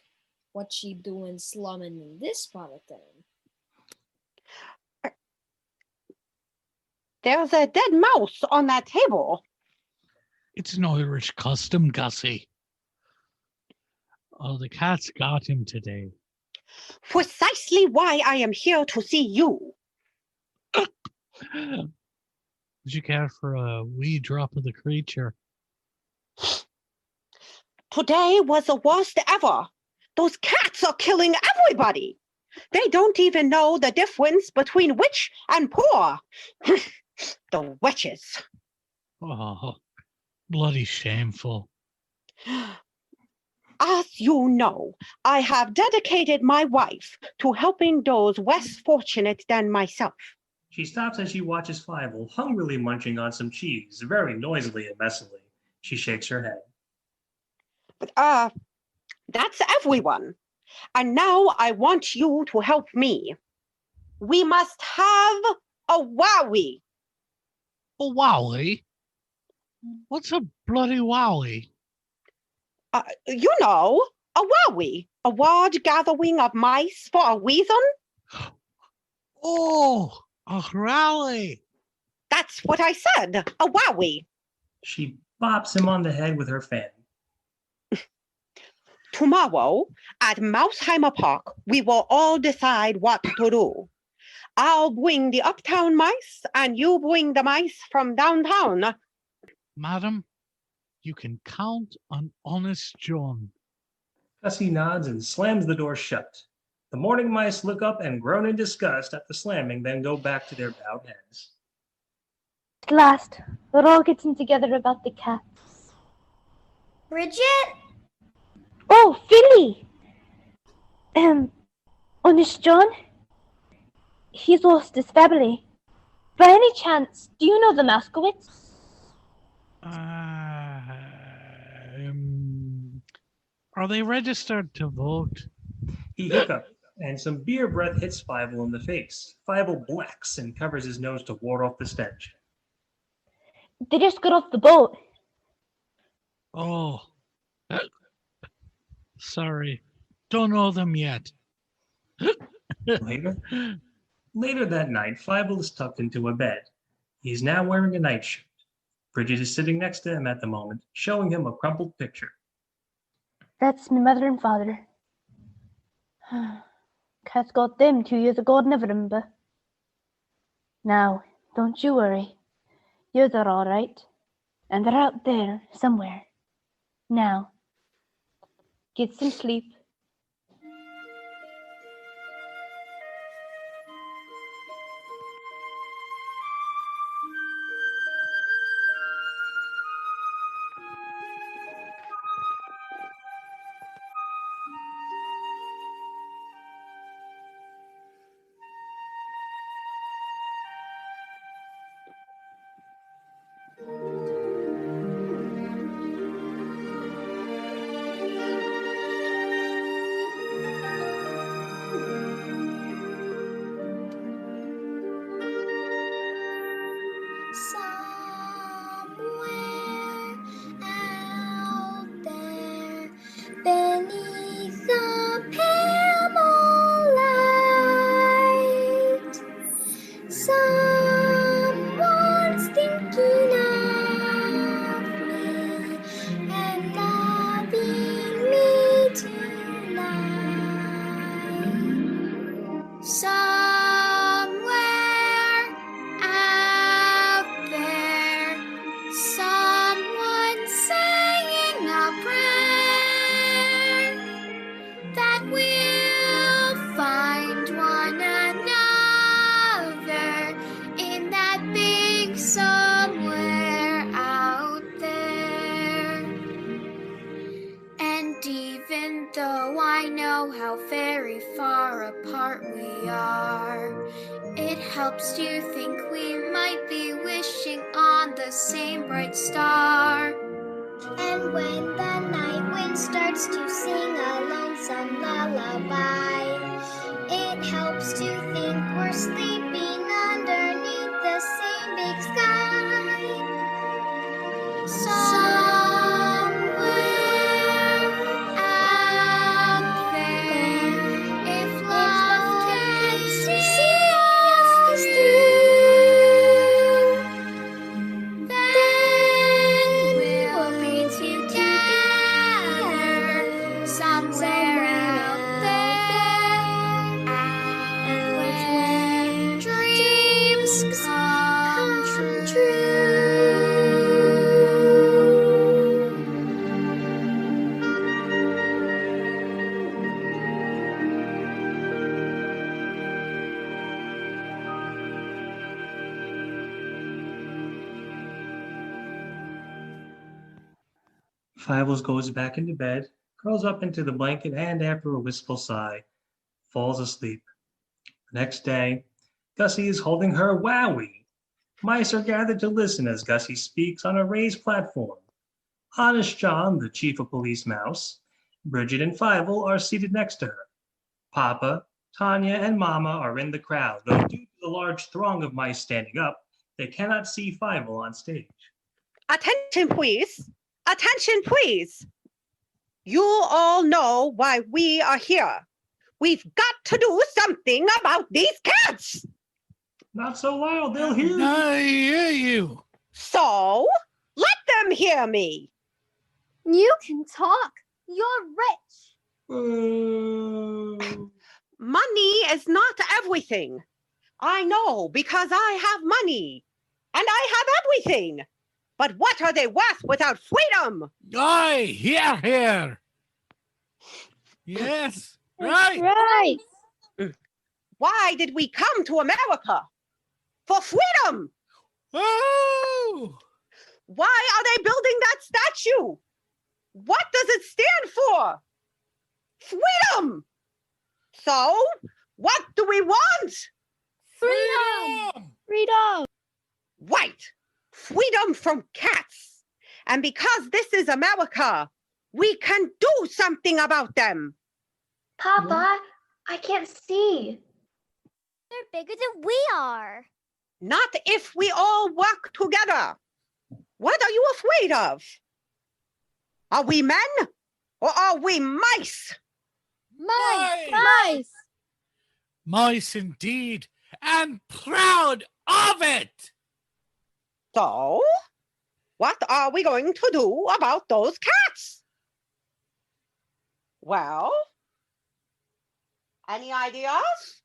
What's she doing slumming in this part of town? There's a dead mouse on that table. It's an Irish custom, Gussie. Oh, the cats got him today. Precisely why I am here to see you. Would you care for a wee drop of the creature? Today was the worst ever. Those cats are killing everybody. They don't even know the difference between rich and poor. The wretches. Oh, bloody shameful. As you know, I have dedicated my wife to helping those less fortunate than myself. She stops as she watches Fievel hungrily munching on some cheese, very noisily and messily. She shakes her head. But, that's everyone. And now I want you to help me. We must have a wowie. A wowie? What's a bloody wowie? You know, a wowie. A large gathering of mice for a reason. Oh, a rally. That's what I said, a wowie. She bops him on the head with her fan. Tomorrow, at Mouseheimer Park, we will all decide what to do. I'll bring the uptown mice, and you bring the mice from downtown. Madam, you can count on Honest John. Gussie nods and slams the door shut. The morning mice look up and groan in disgust at the slamming, then go back to their bowed heads. At last, we're all getting together about the cats. Bridget? Oh, Philly! Honest John? He's lost his family. By any chance, do you know the Moskowitz? Are they registered to vote? He hiccups, and some beer breath hits Fievel in the face. Fievel blacks and covers his nose to ward off the stench. They just got off the boat. Oh. Sorry. Don't know them yet. Later that night, Fievel is tucked into a bed. He's now wearing a nightshirt. Bridget is sitting next to him at the moment, showing him a crumpled picture. That's my mother and father. Cats got them 2 years ago, I'd never remember. Now, don't you worry. Yours are all right. And they're out there somewhere. Now, get some sleep. Beneath the pale moonlight, someone's thinking of me and loving me tonight. Somewhere out there, someone's saying a prayer that we'll find one another in that big somewhere out there. And even though I know how very far apart we are, it helps to think we might be wishing on the same bright star. And when the night wind starts to sing a lonesome lullaby, it helps to think we're sleeping underneath the same big sky. Somewhere out there, if love can see us through, then we'll be together somewhere out there, and when dreams come true. Fiebles goes back into bed, curls up into the blanket, and after a wistful sigh, falls asleep. The next day, Gussie is holding her wowie. Mice are gathered to listen as Gussie speaks on a raised platform. Honest John, the chief of police mouse, Bridget and Fievel are seated next to her. Papa, Tanya, and Mama are in the crowd, though due to the large throng of mice standing up, they cannot see Fievel on stage. Attention, please. Attention, please. You all know why we are here. We've got to do something about these cats. Not so loud, they'll hear you. I hear you. So, let them hear me. You can talk. You're rich. Money is not everything. I know because I have money and I have everything. But what are they worth without freedom? Aye, here. Yes, right. Right. Why did we come to America? For freedom. Oh! Why are they building that statue? What does it stand for? Freedom. So, what do we want? Freedom. Freedom. Right. Freedom from cats. And because this is America, we can do something about them. Papa, I can't see. They're bigger than we are. Not if we all work together. What are you afraid of? Are we men or are we mice? Mice. Mice indeed, and proud of it. So, what are we going to do about those cats? Well, any ideas?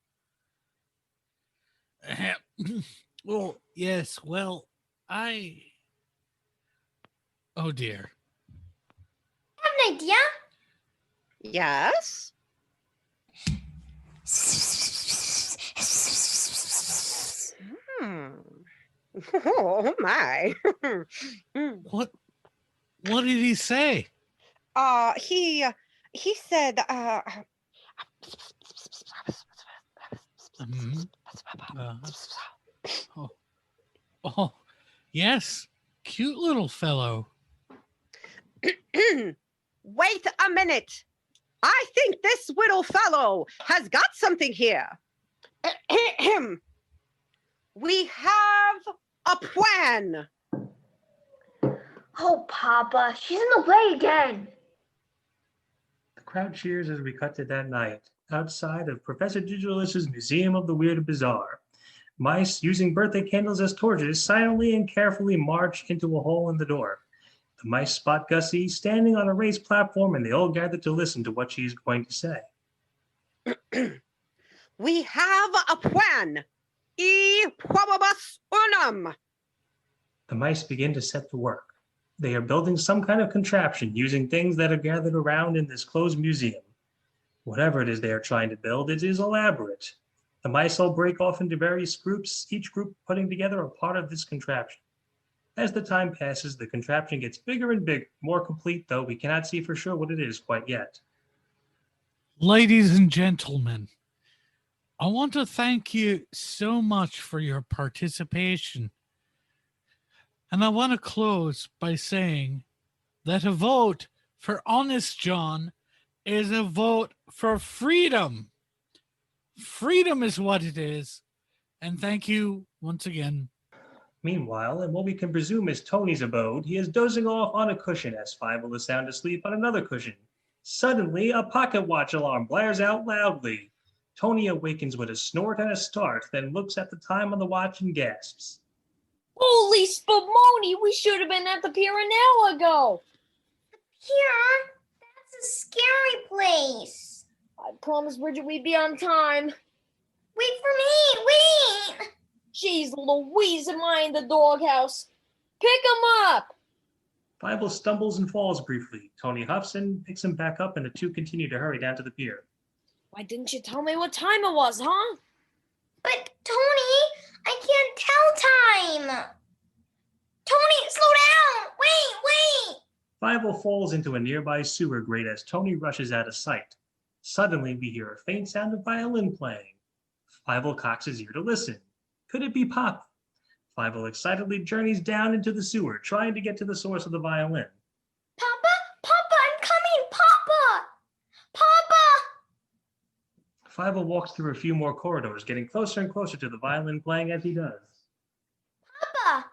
Oh, yes, well, oh dear. I have an idea. Yes? Oh my. What did he say? He said Oh, yes, cute little fellow. Wait a minute. I think this little fellow has got something here. We have a plan. Oh, Papa, she's in the way again. The crowd cheers as we cut to that night, outside of Professor Digitalis' Museum of the Weird and Bizarre. Mice, using birthday candles as torches, silently and carefully march into a hole in the door. The mice spot Gussie standing on a raised platform, and they all gather to listen to what she is going to say. We have a plan. E probibus unum. The mice begin to set to work. They are building some kind of contraption using things that are gathered around in this closed museum. Whatever it is they are trying to build, it is elaborate. The mice all break off into various groups, each group putting together a part of this contraption. As the time passes, the contraption gets bigger and bigger, more complete, though we cannot see for sure what it is quite yet. Ladies and gentlemen, I want to thank you so much for your participation. And I want to close by saying that a vote for Honest John is a vote for freedom. Freedom is what it is. And thank you once again. Meanwhile, in what we can presume is Tony's abode, he is dozing off on a cushion as Fievel is sound asleep on another cushion. Suddenly, a pocket watch alarm blares out loudly. Tony awakens with a snort and a start, then looks at the time on the watch and gasps. Holy spumoni, we should have been at the pier an hour ago. Pier? That's a scary place. I promised Bridget we'd be on time. Wait for me, wait! Jeez Louise, am I in the doghouse? Pick him up! Fievel stumbles and falls briefly. Tony huffs and picks him back up, and the two continue to hurry down to the pier. Why didn't you tell me what time it was, huh? But Tony, I can't tell time. Tony, slow down. Wait. Fievel falls into a nearby sewer grate as Tony rushes out of sight. Suddenly, we hear a faint sound of violin playing. Fievel cocks his ear to listen. Could it be Papa? Fievel excitedly journeys down into the sewer, trying to get to the source of the violin. Papa, Papa, I'm coming, Papa! Papa! Fievel walks through a few more corridors, getting closer and closer to the violin playing as he does. Papa!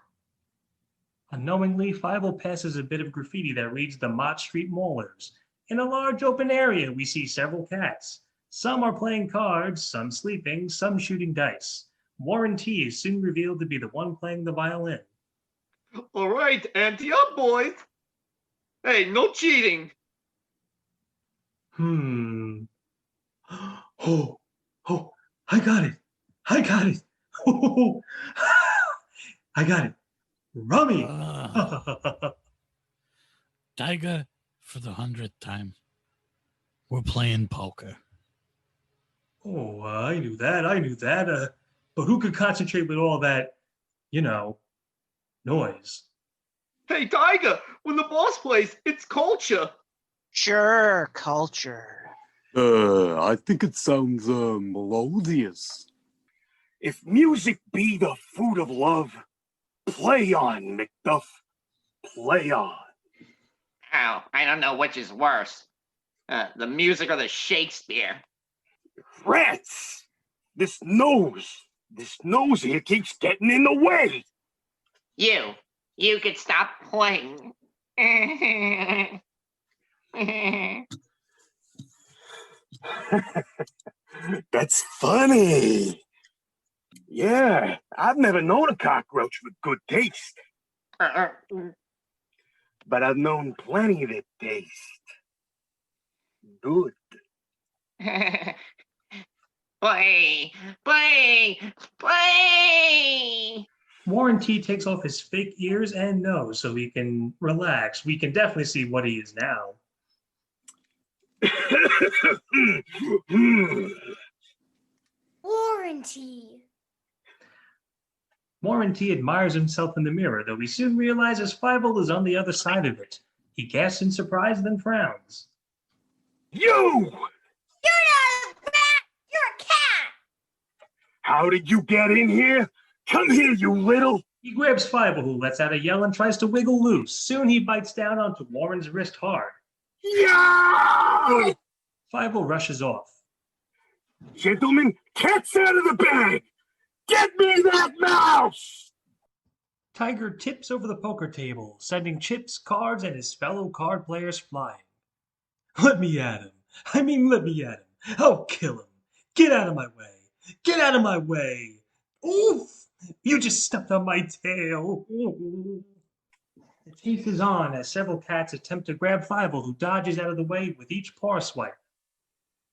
Unknowingly, Fievel passes a bit of graffiti that reads the Mott Street Maulers. In a large open area, we see several cats. Some are playing cards, some sleeping, some shooting dice. Warren T is soon revealed to be the one playing the violin. All right, ante up, boys. Hey, no cheating. Oh, I got it. I got it. I got it. Rummy. Tiger, for the 100th time, we're playing poker. Oh, I knew that. But who could concentrate with all that, noise? Hey, Tiger, when the boss plays, it's culture. Sure, culture. I think it sounds melodious. If music be the food of love, play on, Macduff. Play on. Oh, I don't know which is worse. The music or the Shakespeare. Rats! This nose here keeps getting in the way. You could stop playing. That's funny. Yeah, I've never known a cockroach with good taste. But I've known plenty that taste good. Play! Warren T takes off his fake ears and nose so he can relax. We can definitely see what he is now. Warranty. Warren T admires himself in the mirror, though he soon realizes Fievel is on the other side of it. He gasps in surprise, then frowns. You! You're not a rat! You're a cat! How did you get in here? Come here, you little... He grabs Fievel, who lets out a yell and tries to wiggle loose. Soon he bites down onto Warren's wrist hard. Yeah! Fievel rushes off. Gentlemen, cat's out of the bag! Get me that mouse! Tiger tips over the poker table, sending chips, cards, and his fellow card players flying. Let me at him. Let me at him. I'll kill him. Get out of my way. Get out of my way. Oof! You just stepped on my tail. The chase is on as several cats attempt to grab Fievel, who dodges out of the way with each paw swipe.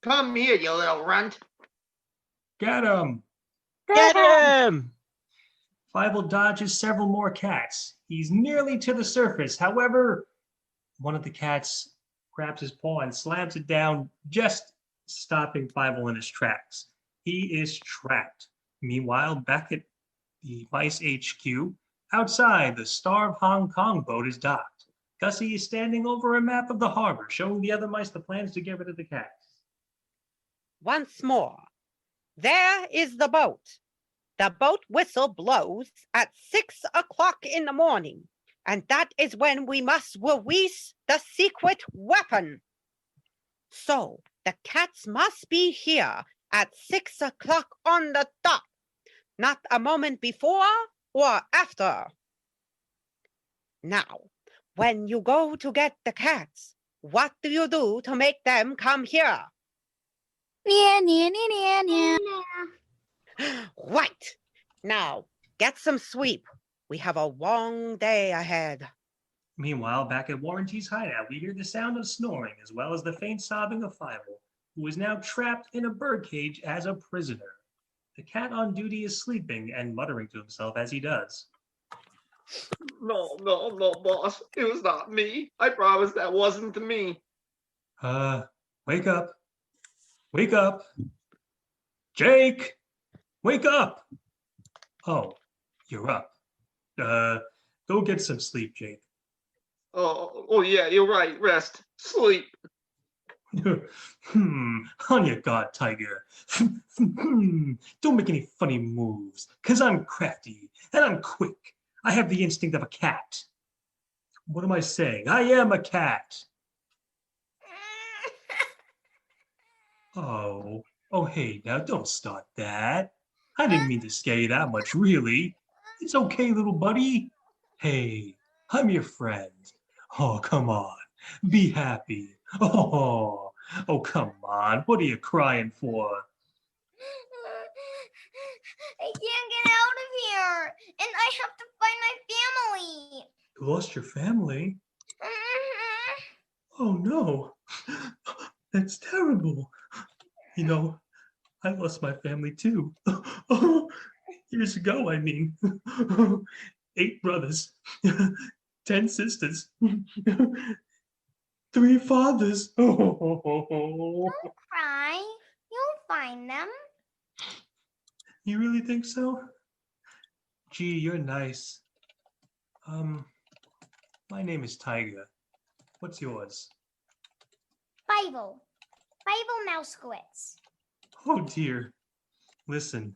Come here, you little runt. Get him! Get him! Fievel dodges several more cats. He's nearly to the surface. However, one of the cats grabs his paw and slams it down, just stopping Fievel in his tracks. He is trapped. Meanwhile, back at the Mice HQ, outside, the Star of Hong Kong boat is docked. Gussie is standing over a map of the harbor, showing the other mice the plans to get rid of the cats. Once more, there is the boat. The boat whistle blows at 6 o'clock in the morning, and that is when we must release the secret weapon. So the cats must be here at 6 o'clock on the dot, not a moment before or after. Now, when you go to get the cats, what do you do to make them come here? Nia, nia, nia, nia, Right. Now, get some sleep. We have a long day ahead. Meanwhile, back at Warren T's hideout, we hear the sound of snoring as well as the faint sobbing of Fievel, who is now trapped in a birdcage as a prisoner. The cat on duty is sleeping and muttering to himself as he does. No, boss. It was not me. I promise that wasn't me. Wake up. Wake up. Jake! Wake up! Oh, you're up. Go get some sleep, Jake. Oh, yeah, you're right. Rest. Sleep. On your guard, Tiger. Don't make any funny moves, because I'm crafty and I'm quick. I have the instinct of a cat. What am I saying? I am a cat. Oh, hey, now don't start that. I didn't mean to scare you that much, really. It's okay, little buddy. Hey, I'm your friend. Oh, come on. Be happy. Oh, come on. What are you crying for? I can't get out of here, and I have to find my family. You lost your family? Oh, no. That's terrible. You know, I lost my family too. Years ago, I mean. 8 brothers, 10 sisters, 3 fathers. Don't cry. You'll find them. You really think so? Gee, you're nice. My name is Tiger. What's yours? Fievel Mousekewitz. Oh dear. Listen,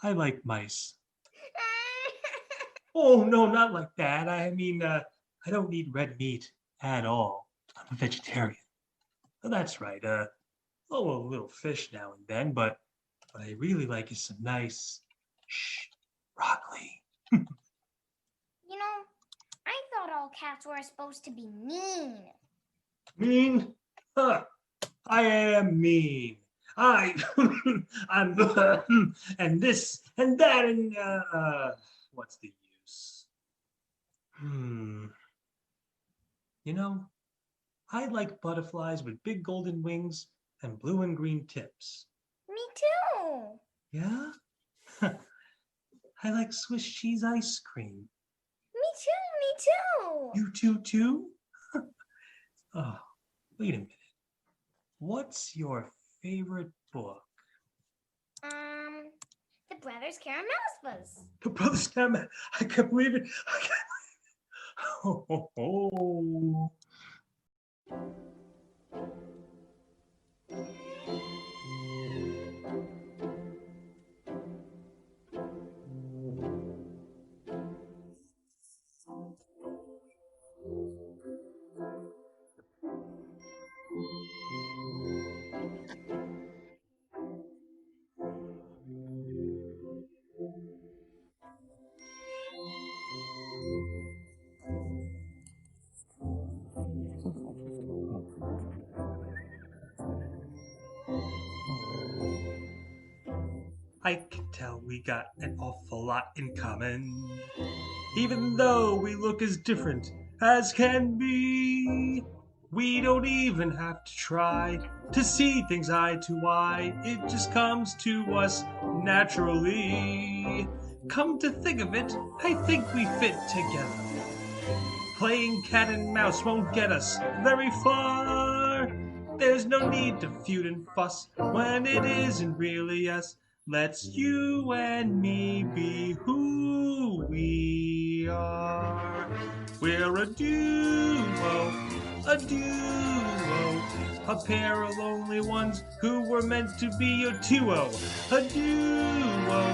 I like mice. Oh, no, not like that. I mean, I don't eat red meat at all. I'm a vegetarian. Well, that's right. A little fish now and then, but what I really like is some nice, broccoli. You know, I thought all cats were supposed to be mean. Mean? Huh. I am mean. I'm and this and that and what's the use? You know, I like butterflies with big golden wings and blue and green tips. Me too. Yeah? I like Swiss cheese ice cream. Me too. You too? Oh, wait a minute. What's your favorite book? The Brothers Karamazovs. The Brothers Karamazov. I can't believe it. Oh. I can tell we got an awful lot in common, even though we look as different as can be. We don't even have to try to see things eye to eye. It just comes to us naturally. Come to think of it, I think we fit together. Playing cat and mouse won't get us very far. There's no need to feud and fuss when it isn't really us. Let's you and me be who we are. We're a duo, a pair of lonely ones who were meant to be a duo, a duo.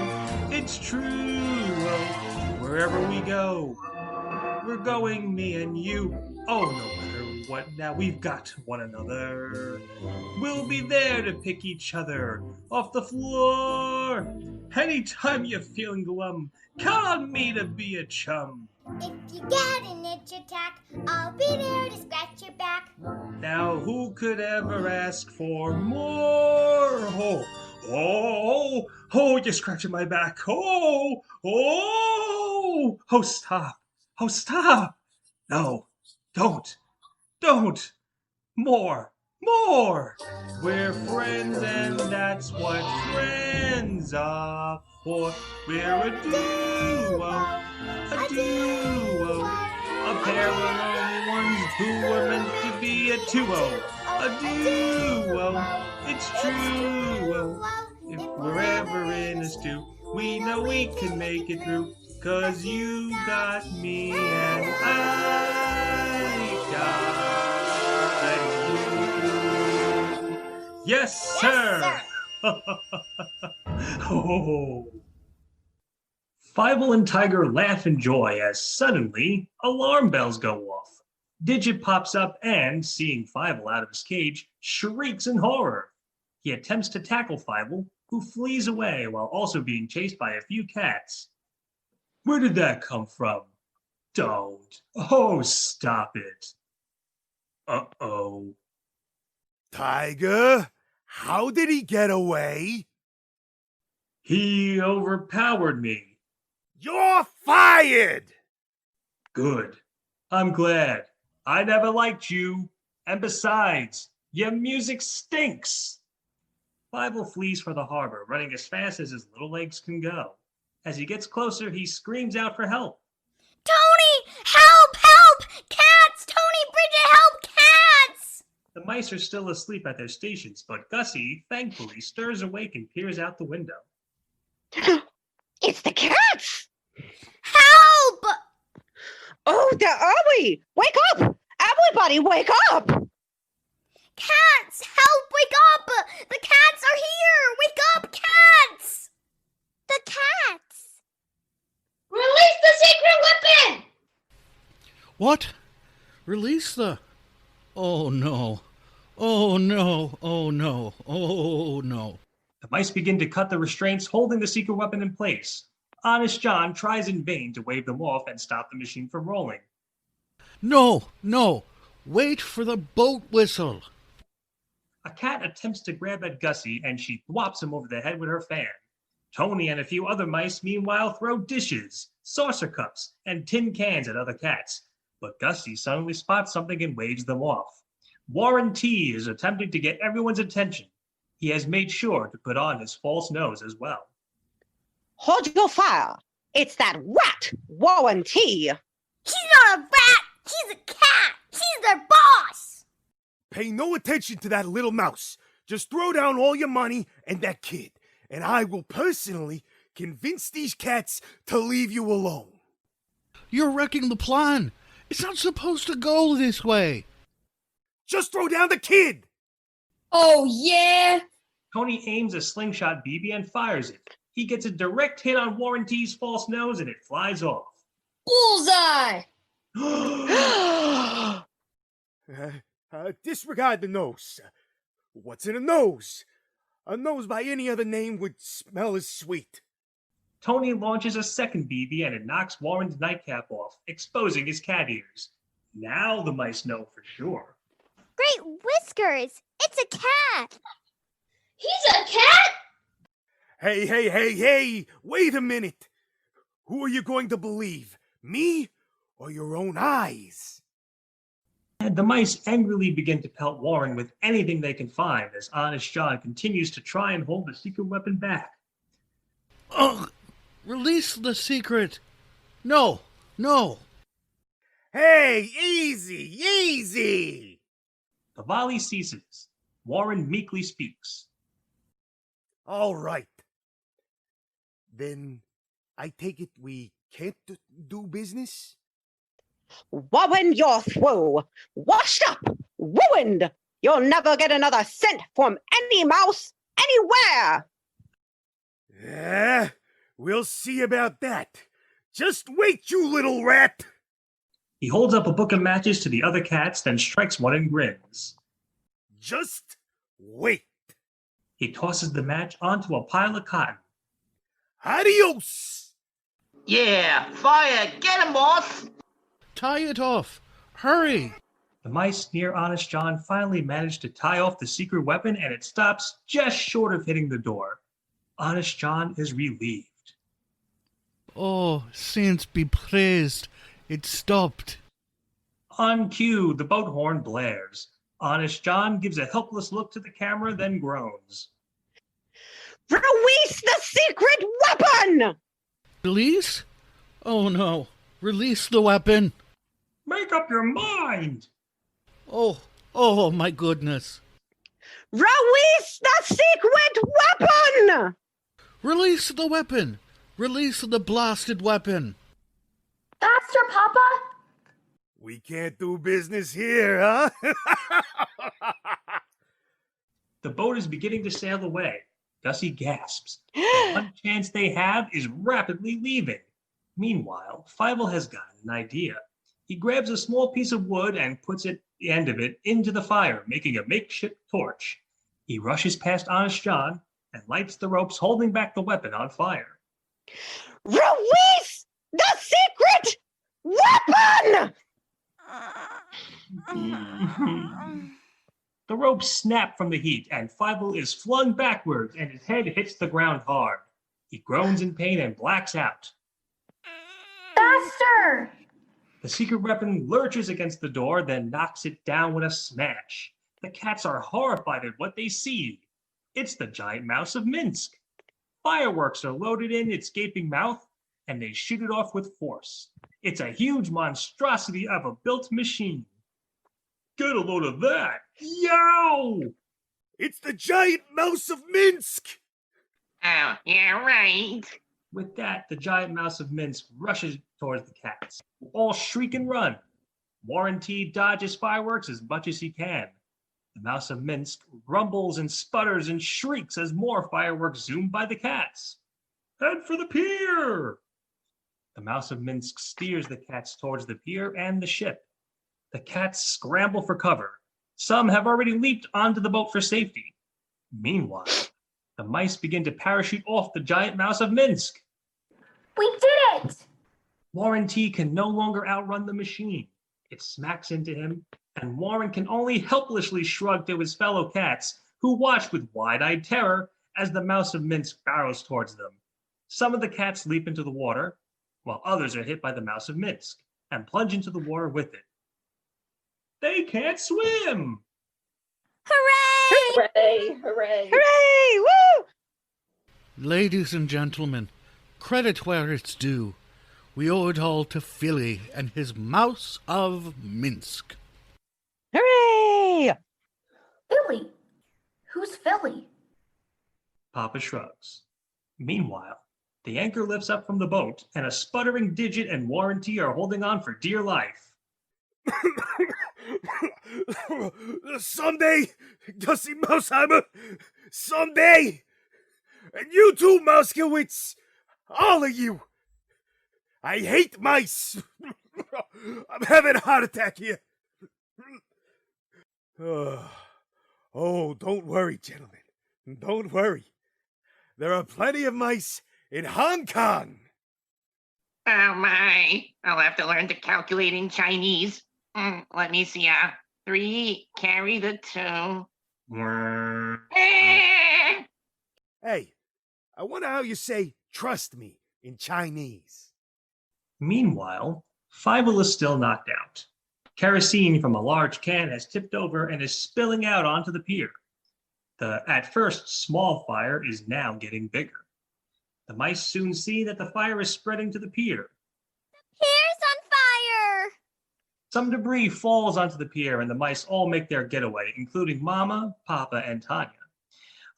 It's true. Wherever we go, we're going, me and you. Oh, no matter what, now we've got one another. We'll be there to pick each other off the floor. Anytime you're feeling glum, count on me to be a chum. If you get an itch attack, I'll be there to scratch your back. Now who could ever ask for more? Oh, you're scratching my back. Oh, stop. Oh, stop. No, don't. More. We're friends and that's what friends are for. We're a duo, a pair of lonely ones who were meant to be a duo, a duo. It's true. If we're ever in a stew, we know we can make it through. 'Cause you got me and I Yes, sir. Oh. Fievel and Tiger laugh in joy as suddenly alarm bells go off. Digit pops up and, seeing Fievel out of his cage, shrieks in horror. He attempts to tackle Fievel, who flees away while also being chased by a few cats. Where did that come from? Don't. Oh, stop it. Uh-oh. Tiger, how did he get away? He overpowered me. You're fired! Good. I'm glad. I never liked you. And besides, your music stinks. Fievel flees for the harbor, running as fast as his little legs can go. As he gets closer, he screams out for help. Tony! Help! Help! Cats! Tony, Bridget, help! Cats! The mice are still asleep at their stations, but Gussie, thankfully, stirs awake and peers out the window. It's the cats! Help! Oh, there are we! Wake up! Everybody, wake up! Cats! Help! Wake up! The cats are here! Wake up, cats! The cats! Release the secret weapon! What? Release the... Oh, no. Oh, no. Oh, no. Oh, no. The mice begin to cut the restraints holding the secret weapon in place. Honest John tries in vain to wave them off and stop the machine from rolling. No, no. Wait for the boat whistle. A cat attempts to grab at Gussie and she thwops him over the head with her fan. Tony and a few other mice meanwhile throw dishes, saucer cups, and tin cans at other cats. But Gussie suddenly spots something and waves them off. Warren T is attempting to get everyone's attention. He has made sure to put on his false nose as well. Hold your fire. It's that rat, Warren T. She's not a rat! She's a cat! She's their boss! Pay no attention to that little mouse. Just throw down all your money and that kid, and I will personally convince these cats to leave you alone. You're wrecking the plan. It's not supposed to go this way. Just throw down the kid! Oh, yeah? Tony aims a slingshot BB and fires it. He gets a direct hit on Warren T's false nose and it flies off. Bullseye! Disregard the nose. What's in a nose? A nose by any other name would smell as sweet. Tony launches a second BB and it knocks Warren's nightcap off, exposing his cat ears. Now the mice know for sure. Great whiskers! It's a cat! He's a cat? Hey, wait a minute. Who are you going to believe? Me or your own eyes? And the mice angrily begin to pelt Warren with anything they can find as Honest John continues to try and hold the secret weapon back. Ugh! Release the secret! No! No! Hey, easy! The volley ceases. Warren meekly speaks. All right. Then I take it we can't do business? Warren, you're through. Washed up. Ruined. You'll never get another cent from any mouse anywhere. We'll see about that. Just wait, you little rat. He holds up a book of matches to the other cats, then strikes one and grins. Just wait. He tosses the match onto a pile of cotton. Adios! Yeah, fire! Get him, boss! Tie it off! Hurry! The mice near Honest John finally manage to tie off the secret weapon and it stops just short of hitting the door. Honest John is relieved. Oh, saints be praised. It stopped. On cue, the boat horn blares. Honest John gives a helpless look to the camera, then groans. Release the secret weapon! Release? Oh no. Release the weapon. Make up your mind! Oh my goodness. Release the secret weapon! Release the weapon! Release the blasted weapon! Faster, Papa! We can't do business here, huh? The boat is beginning to sail away. Gussie gasps. The one chance they have is rapidly leaving. Meanwhile, Fievel has gotten an idea. He grabs a small piece of wood and puts the end of it into the fire, making a makeshift torch. He rushes past Honest John and lights the ropes holding back the weapon on fire. Release the secret weapon! The ropes snap from the heat, and Fievel is flung backwards, and his head hits the ground hard. He groans in pain and blacks out. Faster! The secret weapon lurches against the door, then knocks it down with a smash. The cats are horrified at what they see. It's the giant mouse of Minsk. Fireworks are loaded in its gaping mouth, and they shoot it off with force. It's a huge monstrosity of a built machine. Get a load of that! Yow! It's the giant mouse of Minsk! Oh, yeah, right. With that, the giant mouse of Minsk rushes towards the cats, who all shriek and run. Warren T dodges fireworks as much as he can. The mouse of Minsk rumbles and sputters and shrieks as more fireworks zoom by the cats. Head for the pier! The mouse of Minsk steers the cats towards the pier and the ship. The cats scramble for cover. Some have already leaped onto the boat for safety. Meanwhile, the mice begin to parachute off the giant mouse of Minsk. We did it! Warren T can no longer outrun the machine. It smacks into him, and Warren can only helplessly shrug to his fellow cats, who watch with wide-eyed terror as the mouse of Minsk barrels towards them. Some of the cats leap into the water, while others are hit by the mouse of Minsk and plunge into the water with it. They can't swim! Hooray! Hooray! Hooray! Hooray! Woo! Ladies and gentlemen, credit where it's due. We owe it all to Philly and his mouse of Minsk. Hooray! Philly? Who's Philly? Papa shrugs. Meanwhile, the anchor lifts up from the boat, and a sputtering Digit and Warren T are holding on for dear life. Someday, Gussie Mouseheimer, someday, and you too, Mouskewitz, all of you. I hate mice. I'm having a heart attack here. Oh, don't worry, gentlemen. Don't worry. There are plenty of mice in Hong Kong. Oh my, I'll have to learn to calculate in Chinese. Let me see, 3 carry the 2. Hey, I wonder how you say trust me in Chinese. Meanwhile, Fievel is still knocked out. Kerosene from a large can has tipped over and is spilling out onto the pier. The at first small fire is now getting bigger. The mice soon see that the fire is spreading to the pier. Pier's on fire! Some debris falls onto the pier and the mice all make their getaway, including Mama, Papa, and Tanya.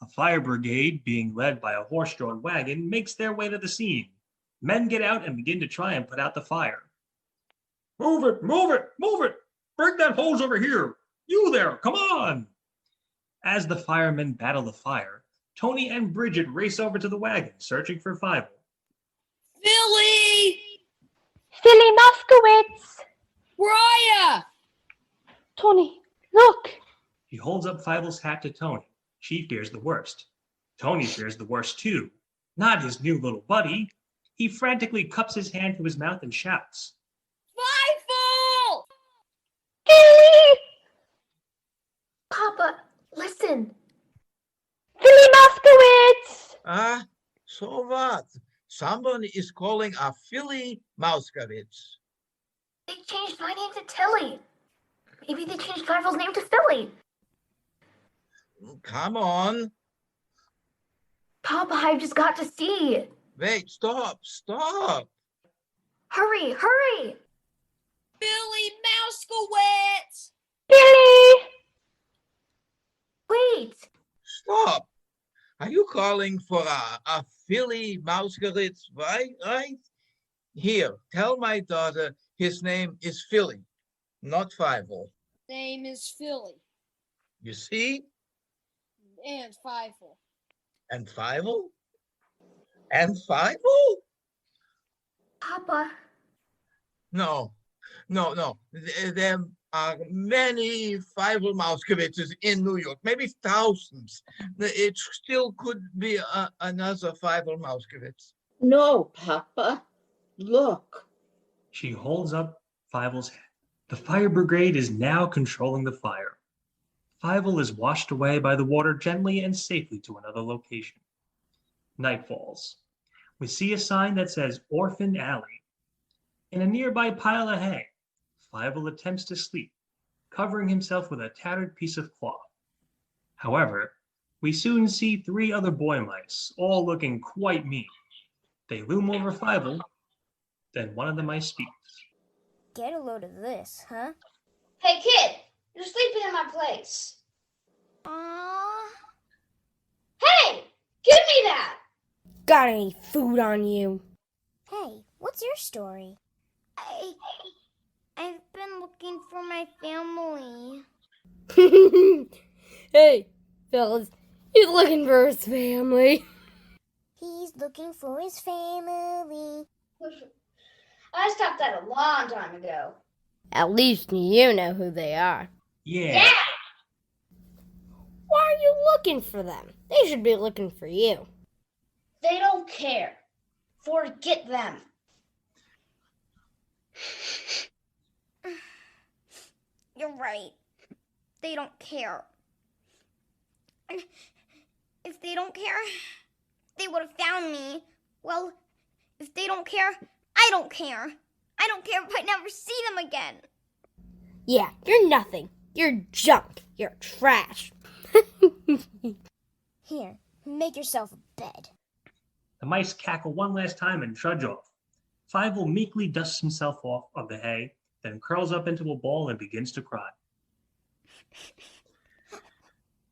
A fire brigade, being led by a horse-drawn wagon, makes their way to the scene. Men get out and begin to try and put out the fire. Move it, move it, move it! Bring that hose over here! You there, come on! As the firemen battle the fire, Tony and Bridget race over to the wagon, searching for Fievel. Philly! Philly Moskowitz! Where are ya? Tony, look! He holds up Fievel's hat to Tony. She fears the worst. Tony fears the worst too. Not his new little buddy. He frantically cups his hand to his mouth and shouts. Fievel! Philly! Papa, listen. Philly Moskowitz! So what? Someone is calling a Philly Moskowitz. They changed my name to Tilly. Maybe they changed Fievel's name to Philly. Come on. Papa, I've just got to see. Wait, stop. Hurry, hurry! Billy Mouskowitz! Billy! Wait! Stop. Are you calling for a Philly Moskowitz, right? Here, tell my daughter his name is Philly, not Fievel. Name is Philly. You see? And Fievel. And Fievel? And Fievel? Papa. No. There are many Fievel Mouskowitzes in New York, maybe thousands. It still could be another Fievel Mouskowitz. No, Papa. Look. She holds up Fievel's head. The fire brigade is now controlling the fire. Fievel is washed away by the water gently and safely to another location. Night falls. We see a sign that says Orphan Alley. In a nearby pile of hay, Fievel attempts to sleep, covering himself with a tattered piece of cloth. However, we soon see 3 other boy mice, all looking quite mean. They loom over Fievel, then one of the mice speaks. Get a load of this, huh? Hey, kid, you're sleeping in my place. Hey, give me that. Got any food on you? Hey, what's your story? I've been looking for my family. Hey, fellas, he's looking for his family. He's looking for his family. I stopped that a long time ago. At least you know who they are. Yeah. Why are you looking for them? They should be looking for you. They don't care. Forget them. You're right. They don't care. And if they don't care, they would have found me. Well, if they don't care, I don't care. I don't care if I never see them again. Yeah, you're nothing. You're junk. You're trash. Here, make yourself a bed. The mice cackle one last time and trudge off. Fievel meekly dusts himself off of the hay, then curls up into a ball and begins to cry.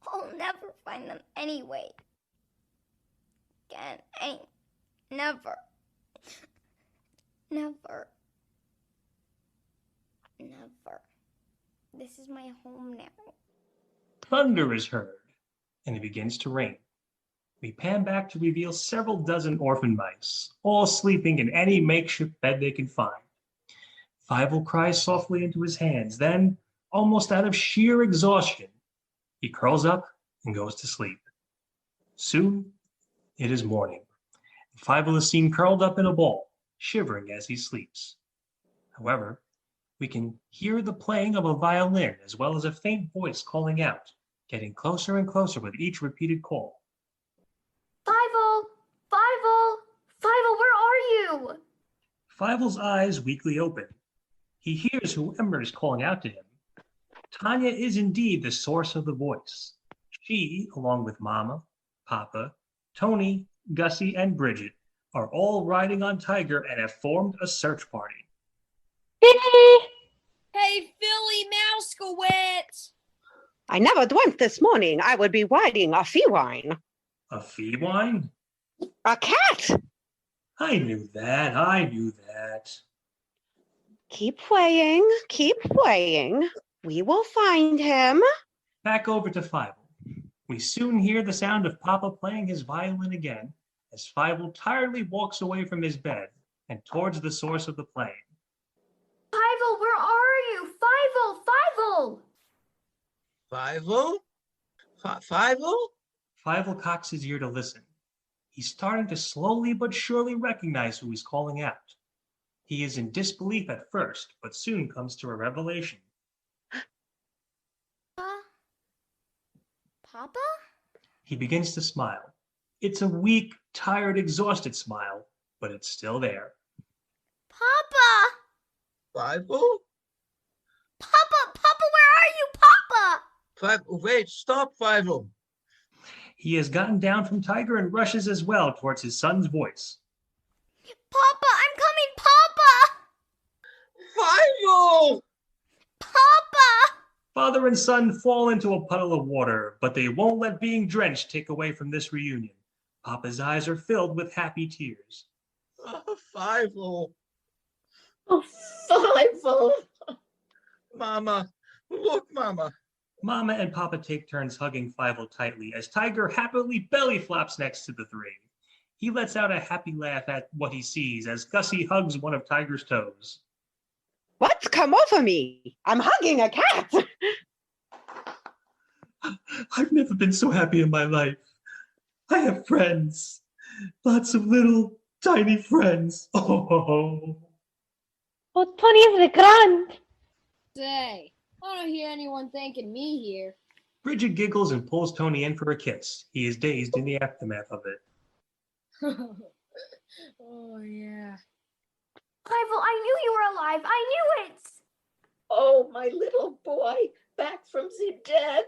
I'll never find them anyway. Again, never. This is my home now. Thunder is heard, and it begins to rain. We pan back to reveal several dozen orphan mice, all sleeping in any makeshift bed they can find. Fievel cries softly into his hands, then, almost out of sheer exhaustion, he curls up and goes to sleep. Soon, it is morning. Fievel is seen curled up in a ball, shivering as he sleeps. However, we can hear the playing of a violin as well as a faint voice calling out, getting closer and closer with each repeated call. Fievel! Fievel, where are you? Fievel's eyes weakly open. He hears whoever is calling out to him. Tanya is indeed the source of the voice. She, along with Mama, Papa, Tony, Gussie, and Bridget, are all riding on Tiger and have formed a search party. Hey, Philly Mouskowitz! I never dreamt this morning I would be riding a feline. A feline? A cat! I knew that. Keep playing. We will find him. Back over to Fievel. We soon hear the sound of Papa playing his violin again as Fievel tiredly walks away from his bed and towards the source of the playing. Fievel, where are you? Fievel! Fievel? Fievel? Fievel cocks his ear to listen. He's starting to slowly but surely recognize who he's calling out. He is in disbelief at first, but soon comes to a revelation. Papa? He begins to smile. It's a weak, tired, exhausted smile, but it's still there. Papa! Fievel? Papa, where are you, Papa? Wait, stop, Fievel. He has gotten down from Tiger and rushes as well towards his son's voice. Papa, I'm coming, Papa! Fievel! Papa! Father and son fall into a puddle of water, but they won't let being drenched take away from this reunion. Papa's eyes are filled with happy tears. Fievel. Oh, Fievel. Mama, look, Mama. Mama and Papa take turns hugging Fievel tightly as Tiger happily belly flops next to the three. He lets out a happy laugh at what he sees as Gussie hugs one of Tiger's toes. What's come over me? I'm hugging a cat. I've never been so happy in my life. I have friends. Lots of little tiny friends. Oh, Tony is grand. Say, I don't hear anyone thanking me here. Bridget giggles and pulls Tony in for a kiss. He is dazed in the aftermath of it. Oh, yeah. Fievel, I knew you were alive. I knew it. Oh, my little boy, back from the dead.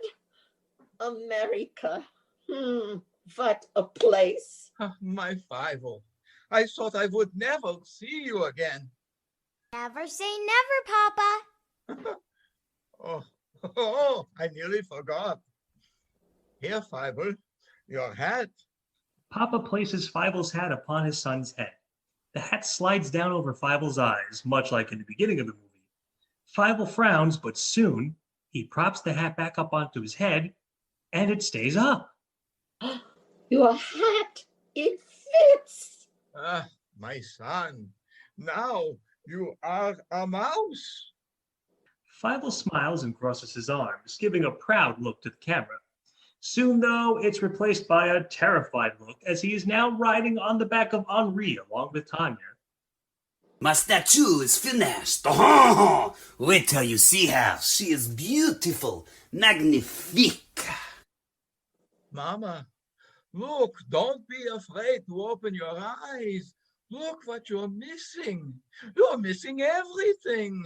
America. What a place. My Fievel, I thought I would never see you again. Never say never, Papa. Oh, I nearly forgot. Here, Fievel, your hat. Papa places Fievel's hat upon his son's head. The hat slides down over Fievel's eyes, much like in the beginning of the movie. Fievel frowns, but soon he props the hat back up onto his head, and it stays up. Your hat, it fits. My son, now you are a mouse. Fievel smiles and crosses his arms, giving a proud look to the camera. Soon, though, it's replaced by a terrified look as he is now riding on the back of Henri along with Tanya. My statue is finished. Oh, wait till you see her. She is beautiful, magnifique. Mama, look, don't be afraid to open your eyes. Look what you're missing. You're missing everything.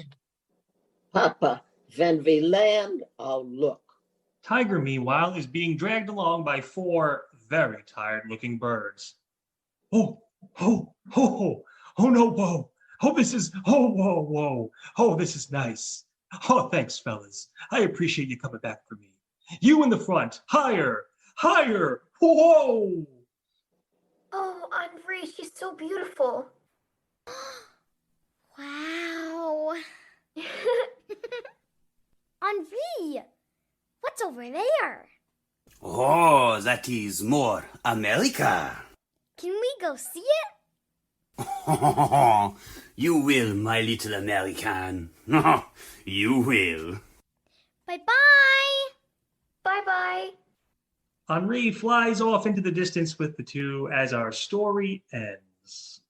Papa, when we land, I'll look. Tiger, meanwhile, is being dragged along by 4 very tired-looking birds. Oh, no, whoa. Oh, this is, whoa. Oh, this is nice. Oh, thanks, fellas. I appreciate you coming back for me. You in the front, higher, whoa. Oh, Henri, she's so beautiful. Wow. Henri, what's over there? Oh, that is more America. Can we go see it? You will, my little American. You will. Bye-bye. Bye-bye. Henri flies off into the distance with the two as our story ends.